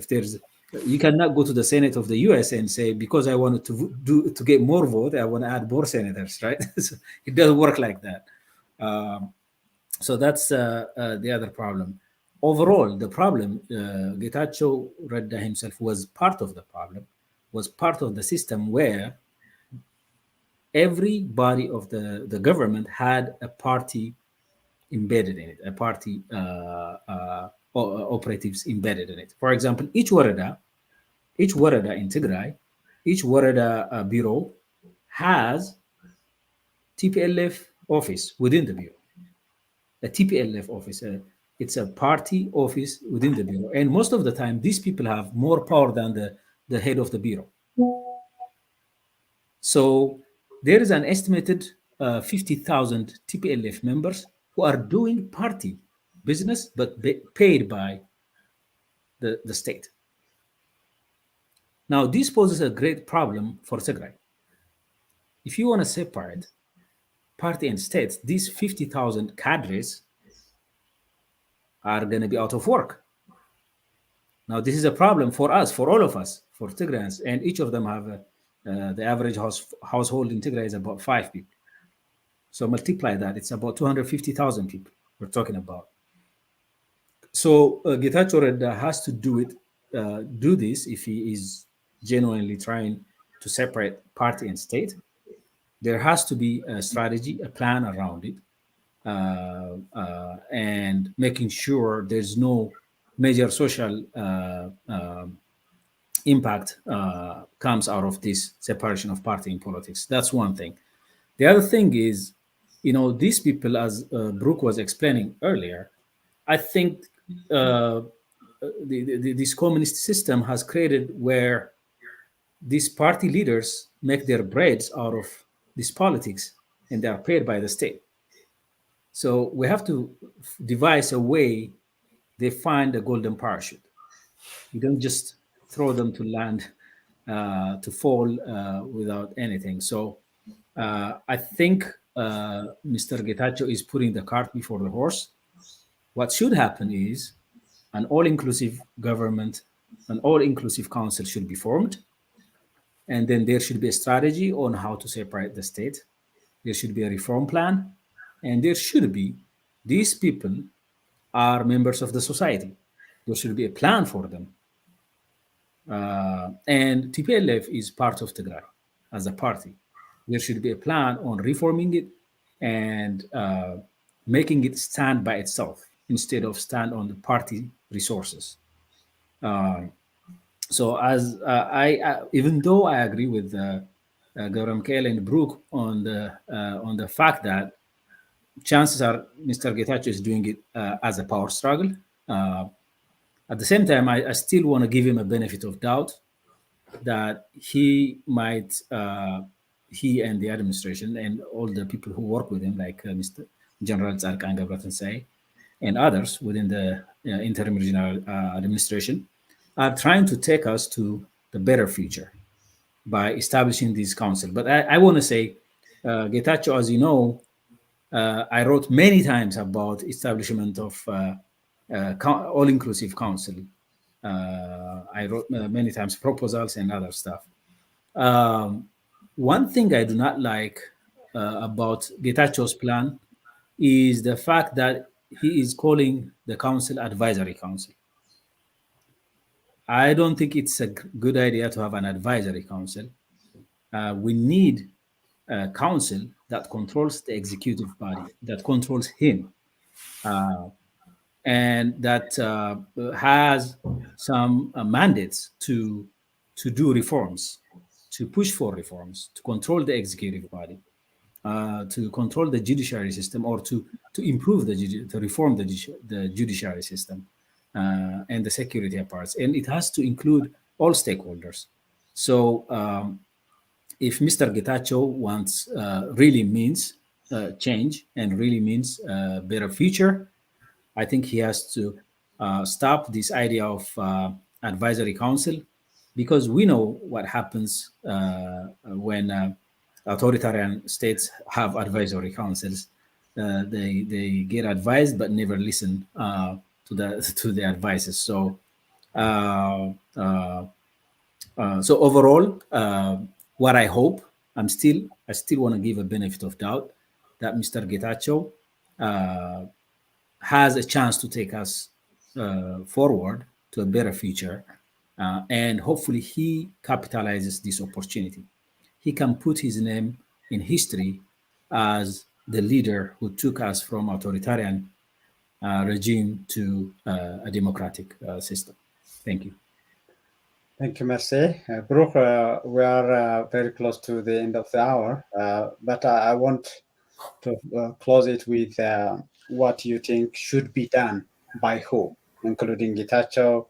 there's, you cannot go to the Senate of the U.S. and say, because I wanted to get more vote, I want to add more senators, right? So it doesn't work like that. So that's the other problem. Overall, the problem, Getachew Redda himself was part of the problem, was part of the system where every body of the government had a party embedded in it, a party operatives embedded in it. For example, each warada in Tigray, each warada bureau has TPLF office within the bureau. A TPLF office, it's a party office within the bureau. And most of the time, these people have more power than the head of the bureau. So there is an estimated 50,000 TPLF members who are doing party business, but paid by the state. Now, this poses a great problem for Tigray. If you want to separate party and state, these 50,000 cadres are going to be out of work. Now, this is a problem for us, for all of us, for Tigrayans, and each of them have the average household in Tigray is about 5 people. So multiply that, it's about 250,000 people we're talking about. So Getachew Redda has to do this if he is genuinely trying to separate party and state. There has to be a strategy, a plan around it, and making sure there's no major social impact comes out of this separation of party and politics. That's one thing. The other thing is, you know, these people, as Brooke was explaining earlier, I think this communist system has created where these party leaders make their breads out of this politics, and they are paid by the state. So we have to devise a way they find a golden parachute. You don't just throw them to land, to fall without anything. So I think Mr. Getachew is putting the cart before the horse. What should happen is an all-inclusive government, an all-inclusive council should be formed. And then there should be a strategy on how to separate the state. There should be a reform plan. And there should be these people are members of the society. There should be a plan for them. And TPLF is part of Tigray as a party. There should be a plan on reforming it and making it stand by itself instead of stand on the party resources. Uh, so, as even though I agree with Gauram Kale and Brooke on the fact that chances are Mr. Getachew is doing it as a power struggle. Uh, at the same time, I still want to give him a benefit of doubt that he might, he and the administration and all the people who work with him, like Mr. General Zarkan Gabratansay and others within the interim regional administration, are trying to take us to the better future by establishing this council. But I want to say, Getachew, as you know, I wrote many times about establishment of all-inclusive council. I wrote many times proposals and other stuff. One thing I do not like about Getachew's plan is the fact that he is calling the council advisory council. I don't think it's a good idea to have an advisory council. We need a council that controls the executive body, that controls him, and that has some mandates to do reforms, to push for reforms, to control the executive body, to control the judiciary system, or to improve to reform the judiciary system and the security apparatus. And it has to include all stakeholders. So if Mr. Getachew wants really means change and really means better future, I think he has to stop this idea of advisory council, because we know what happens when authoritarian states have advisory councils. They get advised but never listen to the advices. So so overall, what I hope, I still want to give a benefit of doubt that Mr. Getachew has a chance to take us forward to a better future, and hopefully he capitalizes this opportunity. He can put his name in history as the leader who took us from authoritarian regime to a democratic system. Thank you. Thank you, merci. Brooke, we are very close to the end of the hour, but I want to close it with what you think should be done by who, including Getachew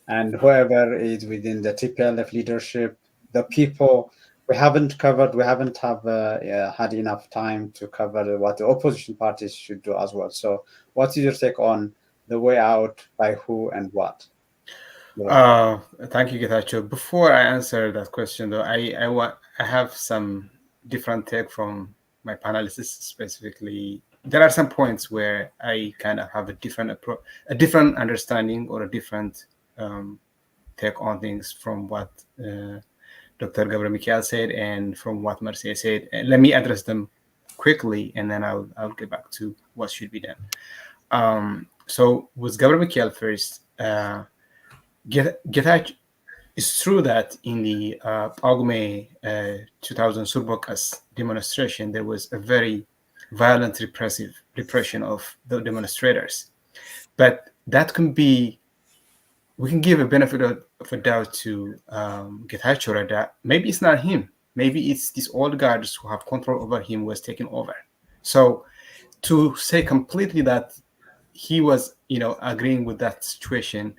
and whoever is within the TPLF leadership, the people. We haven't had enough time to cover what the opposition parties should do as well. So what's your take on the way out, by who and what? Thank you, Getachew. Before I answer that question, though, I have some different take from my panelists. Specifically, there are some points where I kind of have a different understanding or a different take on things from what Dr. Gabriel Michael said and from what Marcia said. And let me address them quickly, and then I'll get back to what should be done. So with Gabriel Michael first. Getachew, it's true that in the Pagume 2000 Surbokas demonstration, there was a very violent repression of the demonstrators. But that can be, we can give a benefit of a doubt to Getachew that maybe it's not him. Maybe it's these old guards who have control over him was taken over. So to say completely that he was, agreeing with that situation,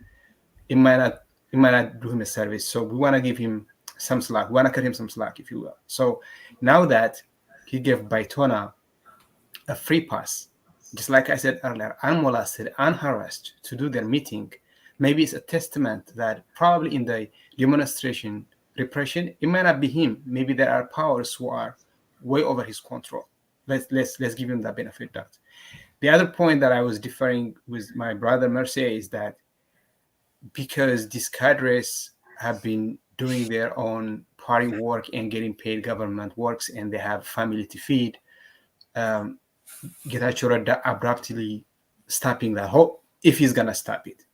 it might not do him a service. So we want to give him some slack. We want to cut him some slack, if you will. So now that he gave Baitona a free pass, just like I said earlier, unmolested, unharassed to do their meeting, maybe it's a testament that probably in the demonstration repression, it might not be him. Maybe there are powers who are way over his control. Let's give him that benefit of doubt. The other point that I was differing with my brother Mercier is that because these cadres have been doing their own party work and getting paid government works, and they have family to feed, Getachew abruptly stopping that whole if he's gonna stop it.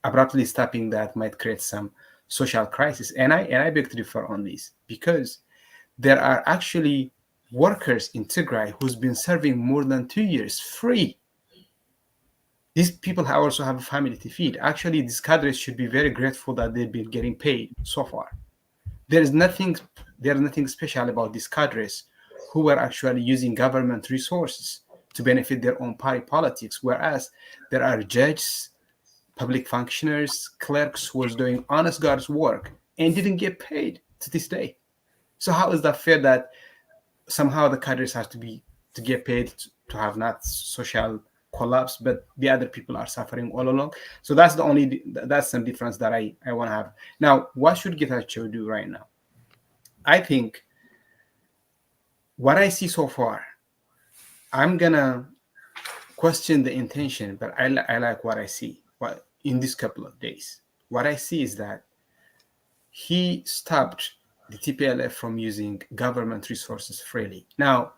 Abruptly stopping that might create some social crisis. And I beg to differ on this, because there are actually workers in Tigray who's been serving more than 2 years free. These people also have a family to feed. Actually, these cadres should be very grateful that they've been getting paid so far. There's nothing special about these cadres who were actually using government resources to benefit their own party politics, whereas there are judges, public functionaries, clerks who was doing honest God's work and didn't get paid to this day. So how is that fair that somehow the cadres have to get paid to have not social collapse, but the other people are suffering all along? So that's some difference that I want to have. Now, what should Getachew do right now? I think what I see so far, I'm gonna question the intention, but I like what I see. What in this couple of days, what I see is that he stopped the TPLF from using government resources freely. Now,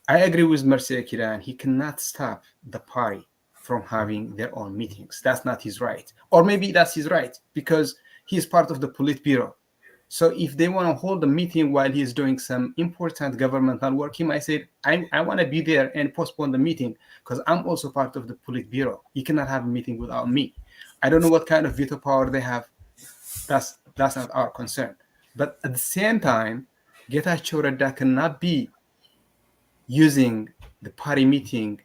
I agree with Mircea Kiran. He cannot stop the party from having their own meetings. That's not his right. Or maybe that's his right, because he's part of the Politburo. So if they want to hold a meeting while he's doing some important governmental work, he might say, I want to be there and postpone the meeting because I'm also part of the Politburo. You cannot have a meeting without me. I don't know what kind of veto power they have. That's not our concern. But at the same time, Getachew Reda cannot be using the party meeting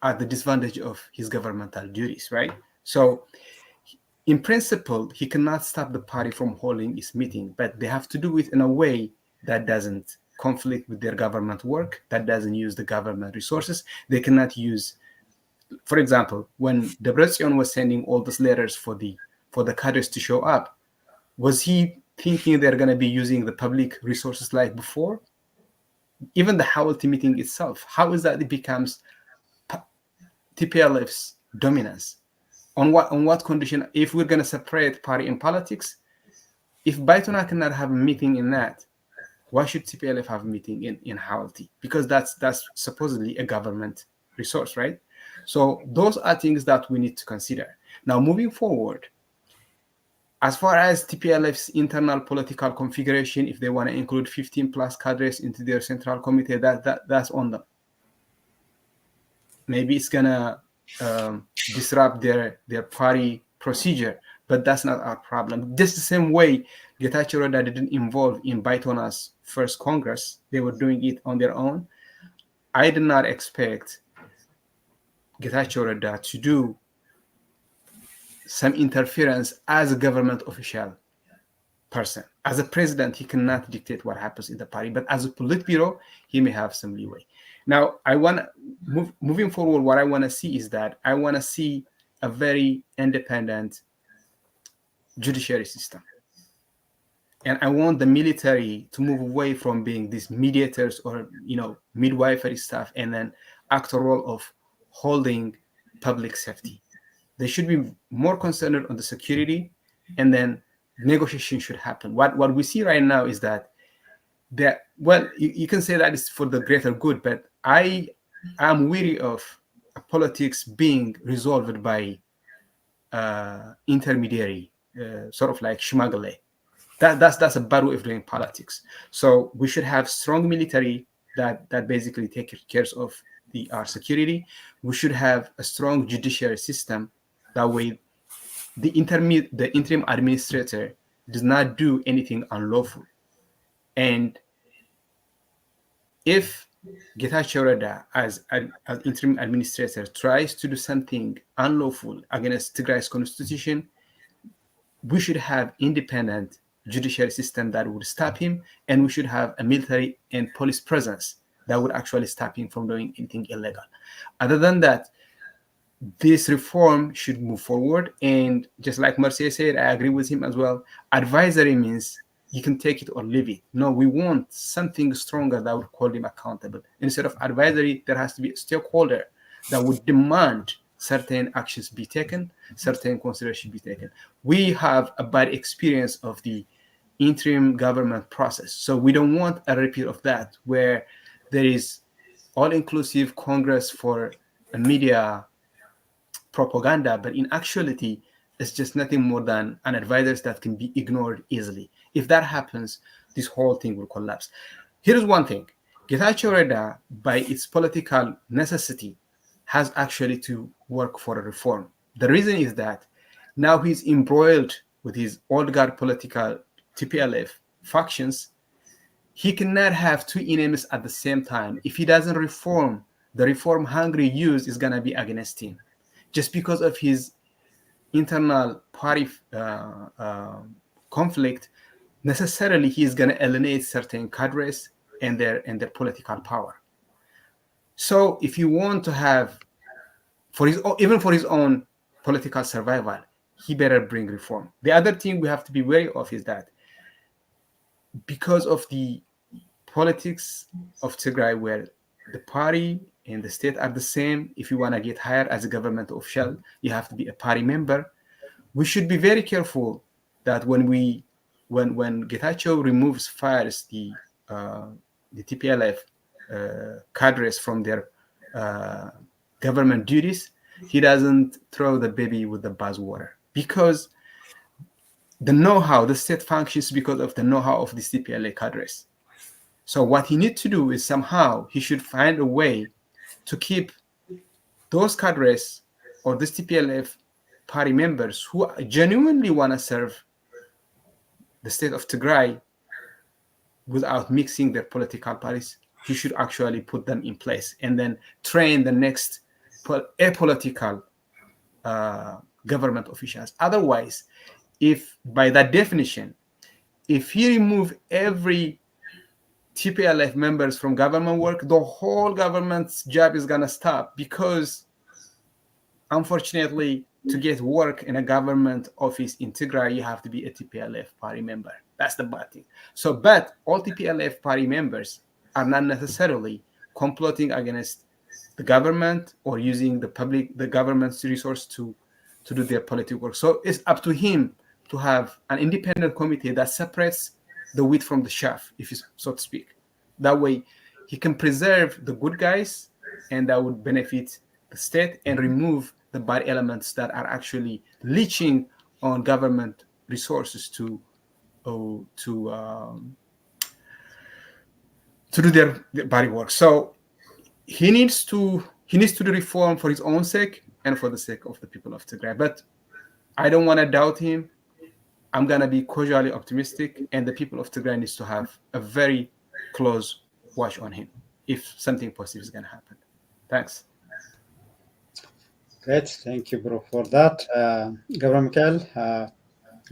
at the disadvantage of his governmental duties, right? So in principle, he cannot stop the party from holding its meeting, but they have to do it in a way that doesn't conflict with their government work, that doesn't use the government resources. They cannot use, for example, when Debretsion was sending all those letters for the cadres to show up, was he thinking they're going to be using the public resources like before? Even the Hawalti meeting itself, how is that it becomes TPLF's dominance? On what condition? If we're going to separate party and politics, if Baitona cannot have a meeting in that, why should TPLF have a meeting in Hawalti? Because that's supposedly a government resource, right? So those are things that we need to consider. Now, moving forward, as far as TPLF's internal political configuration, if they want to include 15 plus cadres into their central committee, that's on them. Maybe it's gonna disrupt their party procedure, but that's not our problem. Just the same way Getachew Reda didn't involve in Baitona's first Congress, they were doing it on their own. I did not expect Getachew Reda to do some interference as a government official person. As a president, he cannot dictate what happens in the party, but as a Politburo, he may have some leeway. Now, I want to moving forward. What I want to see is that I want to see a very independent judiciary system, and I want the military to move away from being these mediators or midwifery stuff, and then act a role of holding public safety. They should be more concerned on the security, and then negotiation should happen. What we see right now is that you can say that is for the greater good, but I am weary of politics being resolved by intermediary, sort of like Shmagale. That's a bad way of doing politics. So we should have strong military that basically take care of our security. We should have a strong judiciary system. That way, the interim administrator does not do anything unlawful. And if Getachew Reda, as interim administrator, tries to do something unlawful against Tigray's constitution, we should have independent judiciary system that would stop him, and we should have a military and police presence that would actually stop him from doing anything illegal. Other than that, this reform should move forward. And just like Mircea said, I agree with him as well. Advisory means you can take it or leave it. No, we want something stronger that would hold him accountable. Instead of advisory, there has to be a stakeholder that would demand certain actions be taken, certain consideration be taken. We have a bad experience of the interim government process. So we don't want a repeat of that, where there is all-inclusive Congress for a media propaganda, but in actuality, it's just nothing more than an advisors that can be ignored easily. If that happens, this whole thing will collapse. Here's one thing. Getachew Reda, by its political necessity, has actually to work for a reform. The reason is that now he's embroiled with his old guard political TPLF factions. He cannot have two enemies at the same time. If he doesn't reform, the reform hungry youth is going to be against him. Just because of his internal party conflict, necessarily he's going to alienate certain cadres and their political power. So if you want to have, even for his own political survival, he better bring reform. The other thing we have to be wary of is that because of the politics of Tigray, where the party and the state are the same, if you want to get hired as a government official, you have to be a party member. We should be very careful that when Getachew fires the TPLF cadres from their government duties, he doesn't throw the baby with the bathwater, because the state functions because of the know-how of the TPLF cadres. So what he needs to do is somehow he should find a way to keep those cadres or the TPLF party members who genuinely want to serve the state of Tigray without mixing their political parties. He should actually put them in place and then train the next apolitical government officials. Otherwise, if by that definition, if he remove every TPLF members from government work, the whole government's job is going to stop, because unfortunately, to get work in a government office in Tigray, you have to be a TPLF party member. That's the bad thing. So, but all TPLF party members are not necessarily complotting against the government or using the government's resource to do their political work. So it's up to him to have an independent committee that separates the wheat from the chaff, if you so to speak. That way, he can preserve the good guys, and that would benefit the state, and remove the bad elements that are actually leeching on government resources to do their body work. So he needs to do reform for his own sake and for the sake of the people of Tigray. But I don't want to doubt him. I'm going to be cautiously optimistic, and the people of Tigray needs to have a very close watch on him if something positive is going to happen. Thanks. Great. Thank you, bro, for that. Gabriel Michael,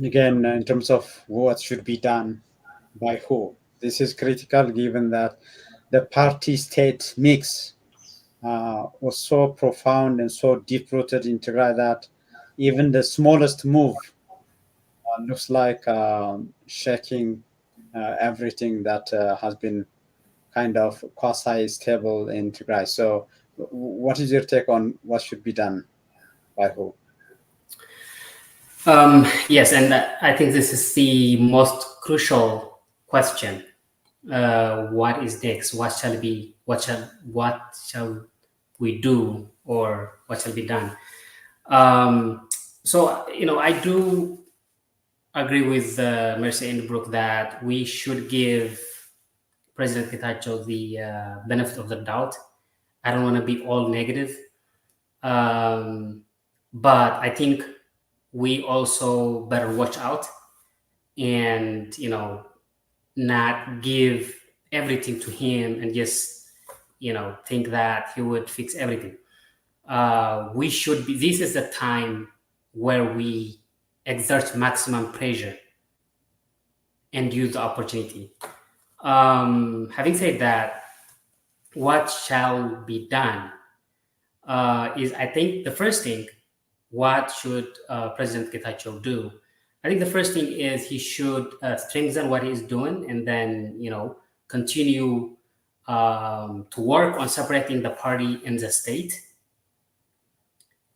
again, in terms of what should be done by who, this is critical given that the party-state mix was so profound and so deep-rooted in Tigray that even the smallest move looks like shaking everything that has been kind of quasi-stable in Tigray. So what is your take on what should be done by who? Yes, and I think this is the most crucial question. What is next? What shall we do, or what shall be done? So I do agree with Mercy and Brooke that we should give President Getachew the benefit of the doubt. I don't want to be all negative, but I think we also better watch out and not give everything to him and just think that he would fix everything. We should be. This is the time where we exert maximum pressure and use the opportunity. Having said that, what shall be done is, I think, the first thing. What should President Getachew do? I think the first thing is he should strengthen what he's doing, and then continue to work on separating the party and the state.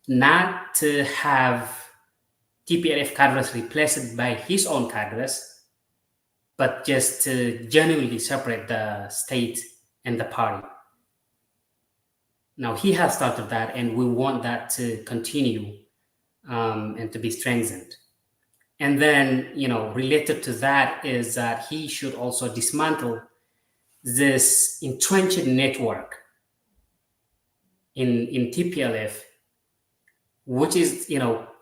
Not to have TPLF cadres replaced by his own cadres, but just to genuinely separate the state and the party. Now he has started that, and we want that to continue and to be strengthened. And then, related to that is that he should also dismantle this entrenched network in TPLF, which is,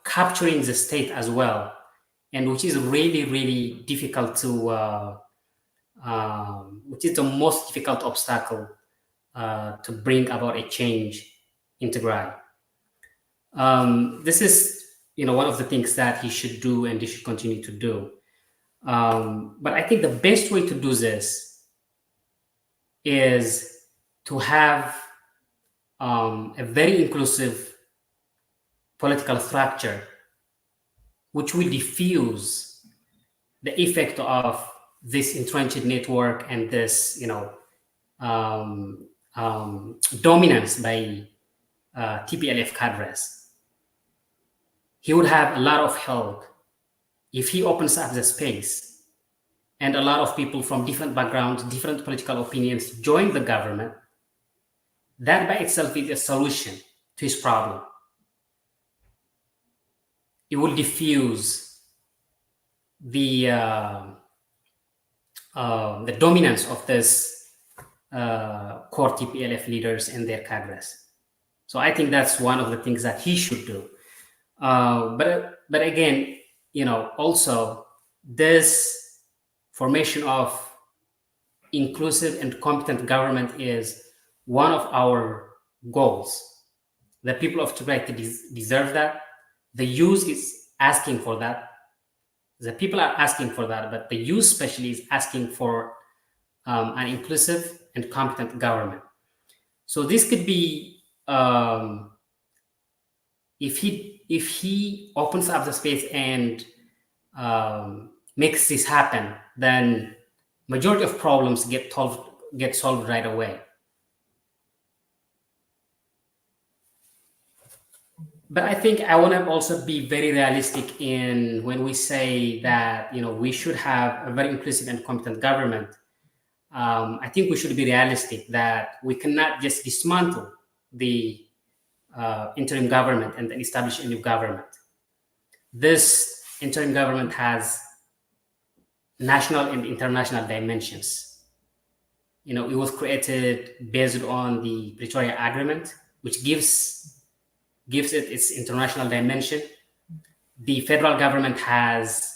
capturing the state as well, and which is really, really difficult to, which is the most difficult obstacle to bring about a change in Tigray. This is, one of the things that he should do and he should continue to do. But I think the best way to do this is to have a very inclusive political structure which will diffuse the effect of this entrenched network and this, dominance by TPLF cadres. He would have a lot of help if he opens up the space and a lot of people from different backgrounds, different political opinions join the government. That by itself is a solution to his problem. It will diffuse the dominance of this core TPLF leaders and their cadres. So I think that's one of the things that he should do. But again, also this formation of inclusive and competent government is one of our goals. The people of Tigray deserve that. The youth is asking for that. The people are asking for that, but the youth especially is asking for an inclusive and competent government. So this could be, if he opens up the space and makes this happen, then majority of problems get solved right away. But I think I want to also be very realistic in when we say that we should have a very inclusive and competent government. I think we should be realistic that we cannot just dismantle the interim government and then establish a new government. This interim government has national and international dimensions. It was created based on the Pretoria Agreement, which gives it its international dimension. The federal government has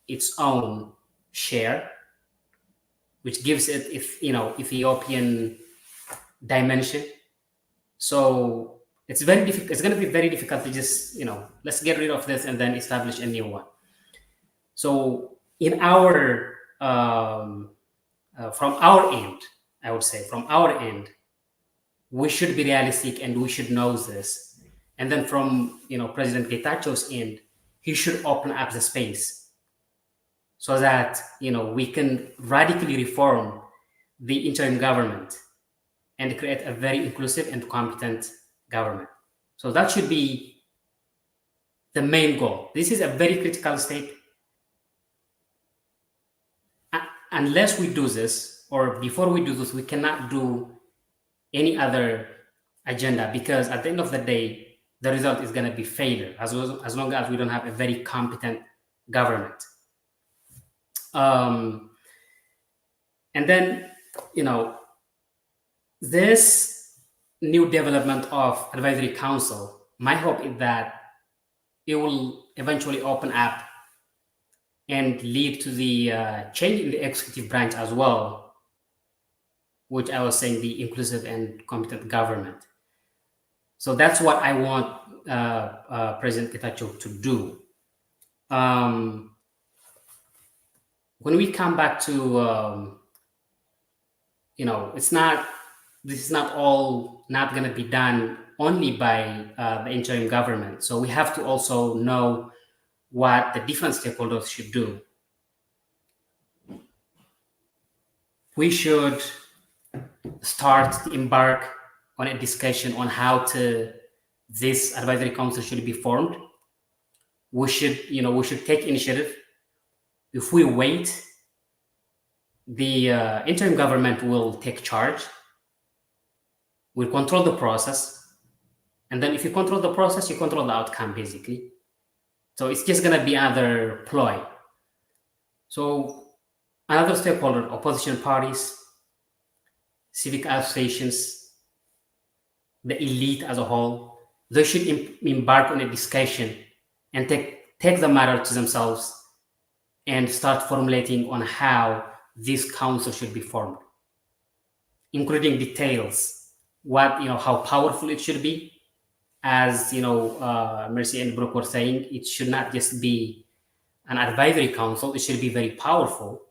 its own share, which gives it Ethiopian dimension. So it's very difficult. It's going to be very difficult to just let's get rid of this and then establish a new one. So in our from our end, I would say from our end, we should be realistic and we should know this. And then from President Getacheo's end, he should open up the space so that we can radically reform the interim government and create a very inclusive and competent government. So that should be the main goal. This is a very critical state. Unless we do this, or before we do this, we cannot do any other agenda, because at the end of the day, the result is going to be failure as long as we don't have a very competent government. And then, this new development of advisory council, my hope is that it will eventually open up and lead to the change in the executive branch as well, which I was saying, the inclusive and competent government. So that's what I want President Getachew to do. When we come back to, this is not going to be done only by the interim government. So we have to also know what the different stakeholders should do. We should start to embark on a discussion on how this advisory council should be formed. We should take initiative. If we wait, the interim government will take charge. will control the process. And then if you control the process, you control the outcome, basically. So it's just going to be another ploy. So another stakeholder, opposition parties, civic associations, the elite as a whole, they should embark on a discussion and take the matter to themselves and start formulating on how this council should be formed, including details, what, how powerful it should be. As Mercy and Brooke were saying, it should not just be an advisory council, it should be very powerful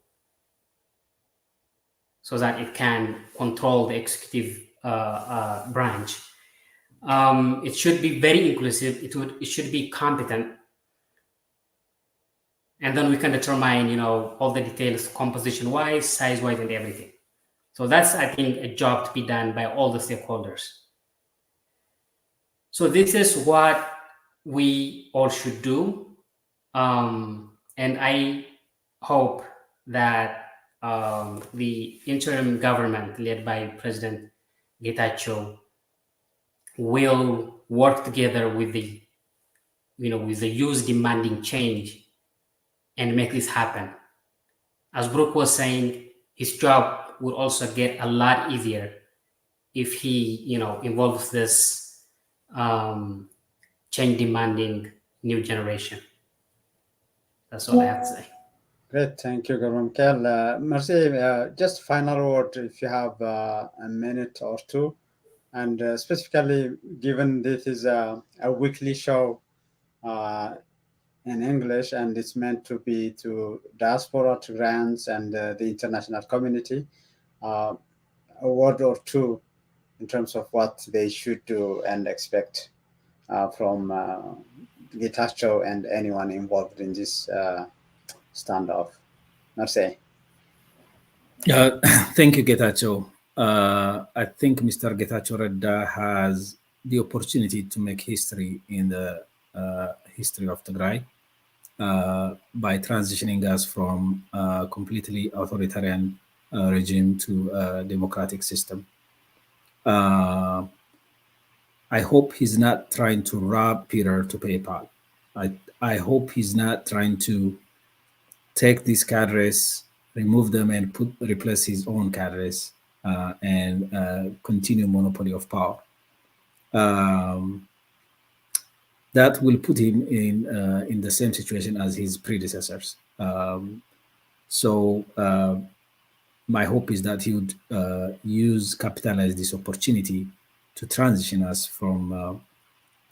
so that it can control the executive branch. It should be very inclusive, it should be competent, and then we can determine all the details, composition wise, size wise, and everything. So that's, I think, a job to be done by all the stakeholders. So this is what we all should do, and I hope that the interim government led by President Getachew will work together with the youth demanding change and make this happen. As Brooke was saying, his job would also get a lot easier if he involves this change demanding new generation. That's all I have to say. Great, thank you, Governor Michael. Mercy, just final word if you have a minute or two. And specifically, given this is a weekly show in English, and it's meant to be to diaspora, to grants, and the international community, a word or two in terms of what they should do and expect from Getachew and anyone involved in this standoff. Mercy. Thank you, Getachew. I think Mr. Getachew Redda has the opportunity to make history in the history of Tigray by transitioning us from a completely authoritarian regime to a democratic system. I hope he's not trying to rob Peter to pay Paul. I hope he's not trying to take these cadres, remove them, and replace his own cadres and continue monopoly of power. That will put him in the same situation as his predecessors. So my hope is that he would capitalize this opportunity to transition us from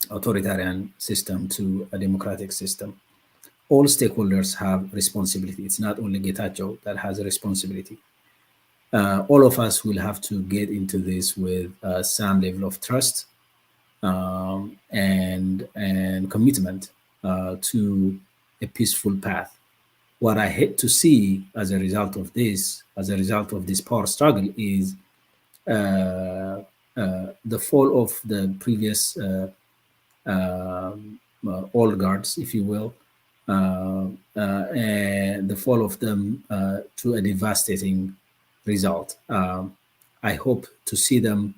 authoritarian system to a democratic system. All stakeholders have responsibility. It's not only Getachew that has a responsibility. All of us will have to get into this with some level of trust and commitment to a peaceful path. What I hate to see as a result of this power struggle, is the fall of the previous oligarchs, if you will, and the fall of them to a devastating result. I hope to see them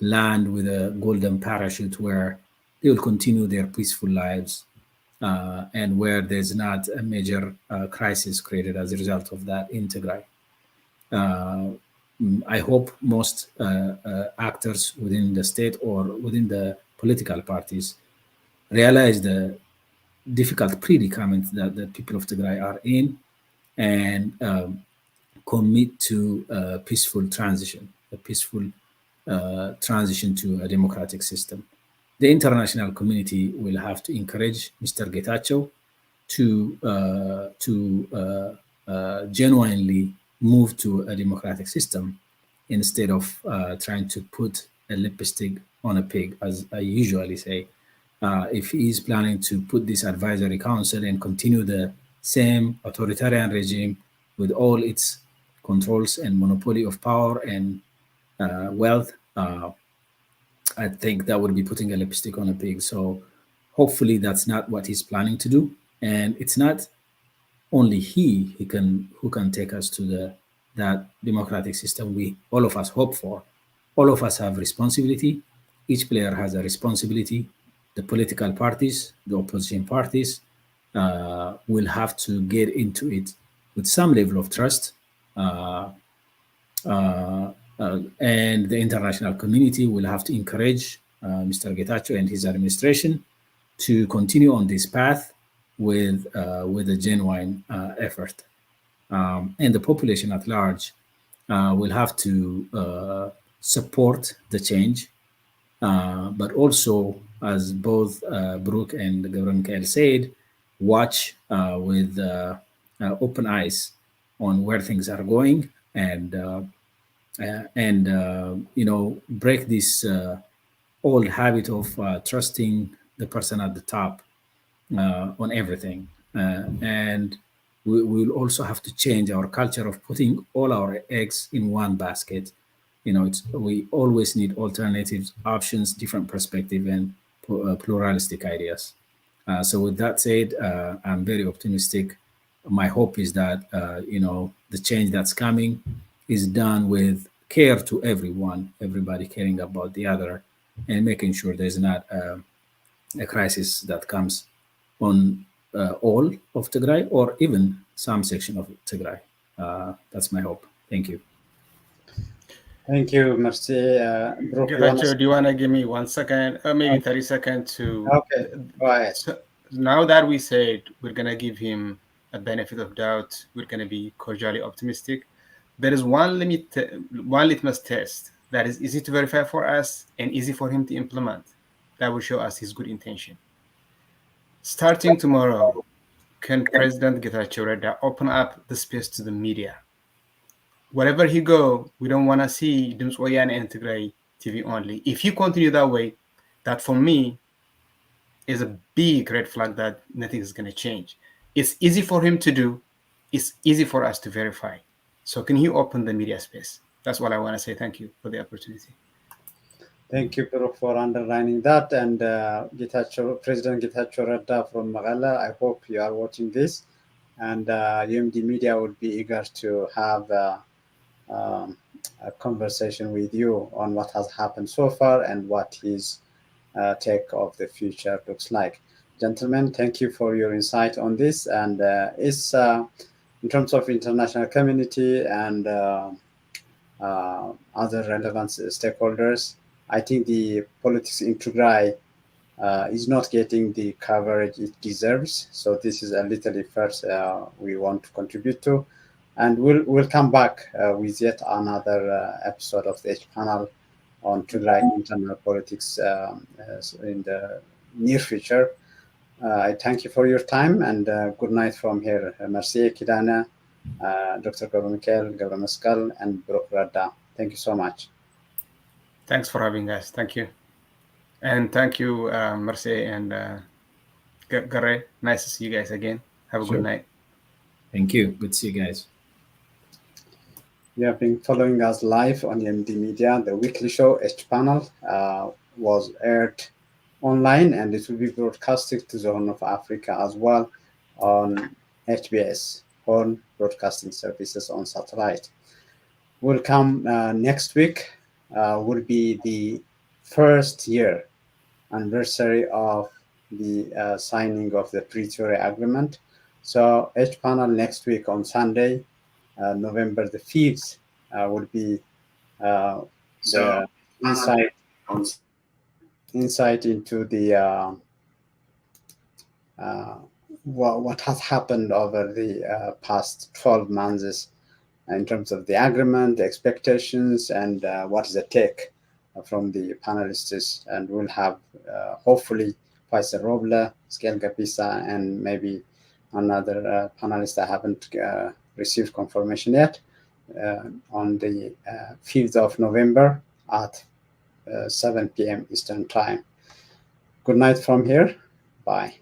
land with a golden parachute where they will continue their peaceful lives and where there's not a major crisis created as a result of that in Tigray. I hope most actors within the state or within the political parties realize the difficult predicament that the people of Tigray are in and commit to a peaceful transition to a democratic system. The international community will have to encourage Mr. Getachew to genuinely move to a democratic system instead of trying to put a lipstick on a pig, as I usually say. If he is planning to put this advisory council and continue the same authoritarian regime with all its controls and monopoly of power and wealth, I think that would be putting a lipstick on a pig. So hopefully that's not what he's planning to do. And it's not only who can take us to that democratic system we all of us hope for. all of us have responsibility. Each player has a responsibility. The political parties, the opposition parties, will have to get into it with some level of trust. And the international community will have to encourage Mr. Getachew and his administration to continue on this path with a genuine effort. And the population at large will have to support the change, but also, as both Brooke and Gabriel Mikael said, watch with open eyes on where things are going, and break this old habit of trusting the person at the top on everything. And we will also have to change our culture of putting all our eggs in one basket. We always need alternatives, options, different perspective, and pluralistic ideas. So with that said, I'm very optimistic. My hope is that the change that's coming is done with care to everyone, everybody caring about the other, and making sure there's not a crisis that comes on all of Tigray or even some section of Tigray. That's my hope. Thank you. Thank you, merci. Brooke, Getachew, do you want to give me 1 second, or maybe 30 seconds to? Okay, go ahead. So now that we said we're gonna give him a benefit of doubt, we're gonna be cordially optimistic. There is one litmus test that is easy to verify for us and easy for him to implement. That will show us his good intention. Starting tomorrow, can President Getachew Reda open up the space to the media? Wherever he go, we don't want to see Dims Oyane and Tigray TV only. If you continue that way, that for me is a big red flag that nothing is going to change. It's easy for him to do. It's easy for us to verify. So can you open the media space? That's what I want to say. Thank you for the opportunity. Thank you, Brooke, for underlining that. And President Getachew Reda from Magala, I hope you are watching this. And UMD Media would be eager to have a conversation with you on what has happened so far and what his take of the future looks like. Gentlemen, thank you for your insight on this. And it's in terms of international community and other relevant stakeholders, I think the politics in Tigray is not getting the coverage it deserves. So this is a little effort we want to contribute to. And we'll come back with yet another episode of the H panel on Tigray internal politics in the near future. I thank you for your time and good night from here. Merci Kidana, Dr. Gabriel Mikael, Gabriel Mescal, and Brooke Reda. Thank you so much. Thanks for having us. Thank you. And thank you, Merci and Gare. Nice to see you guys again. Have a good night. Thank you. Good to see you guys. You have been following us live on UMD Media. The weekly show, H Panel, was aired online and it will be broadcasted to the Horn of Africa as well on HBS, Horn Broadcasting Services on satellite. Will come next week, will be the first year anniversary of the signing of the Pretoria Agreement. So H Panel next week on Sunday, November the 5th, will be the insight into the what has happened over the past 12 months in terms of the agreement, the expectations, and what is the take from the panelists. And we'll have hopefully Faisal Roble, Skel Gapisa, and maybe another panelist I haven't received confirmation yet on the 5th of November at 7 p.m. Eastern Time. Good night from here. Bye.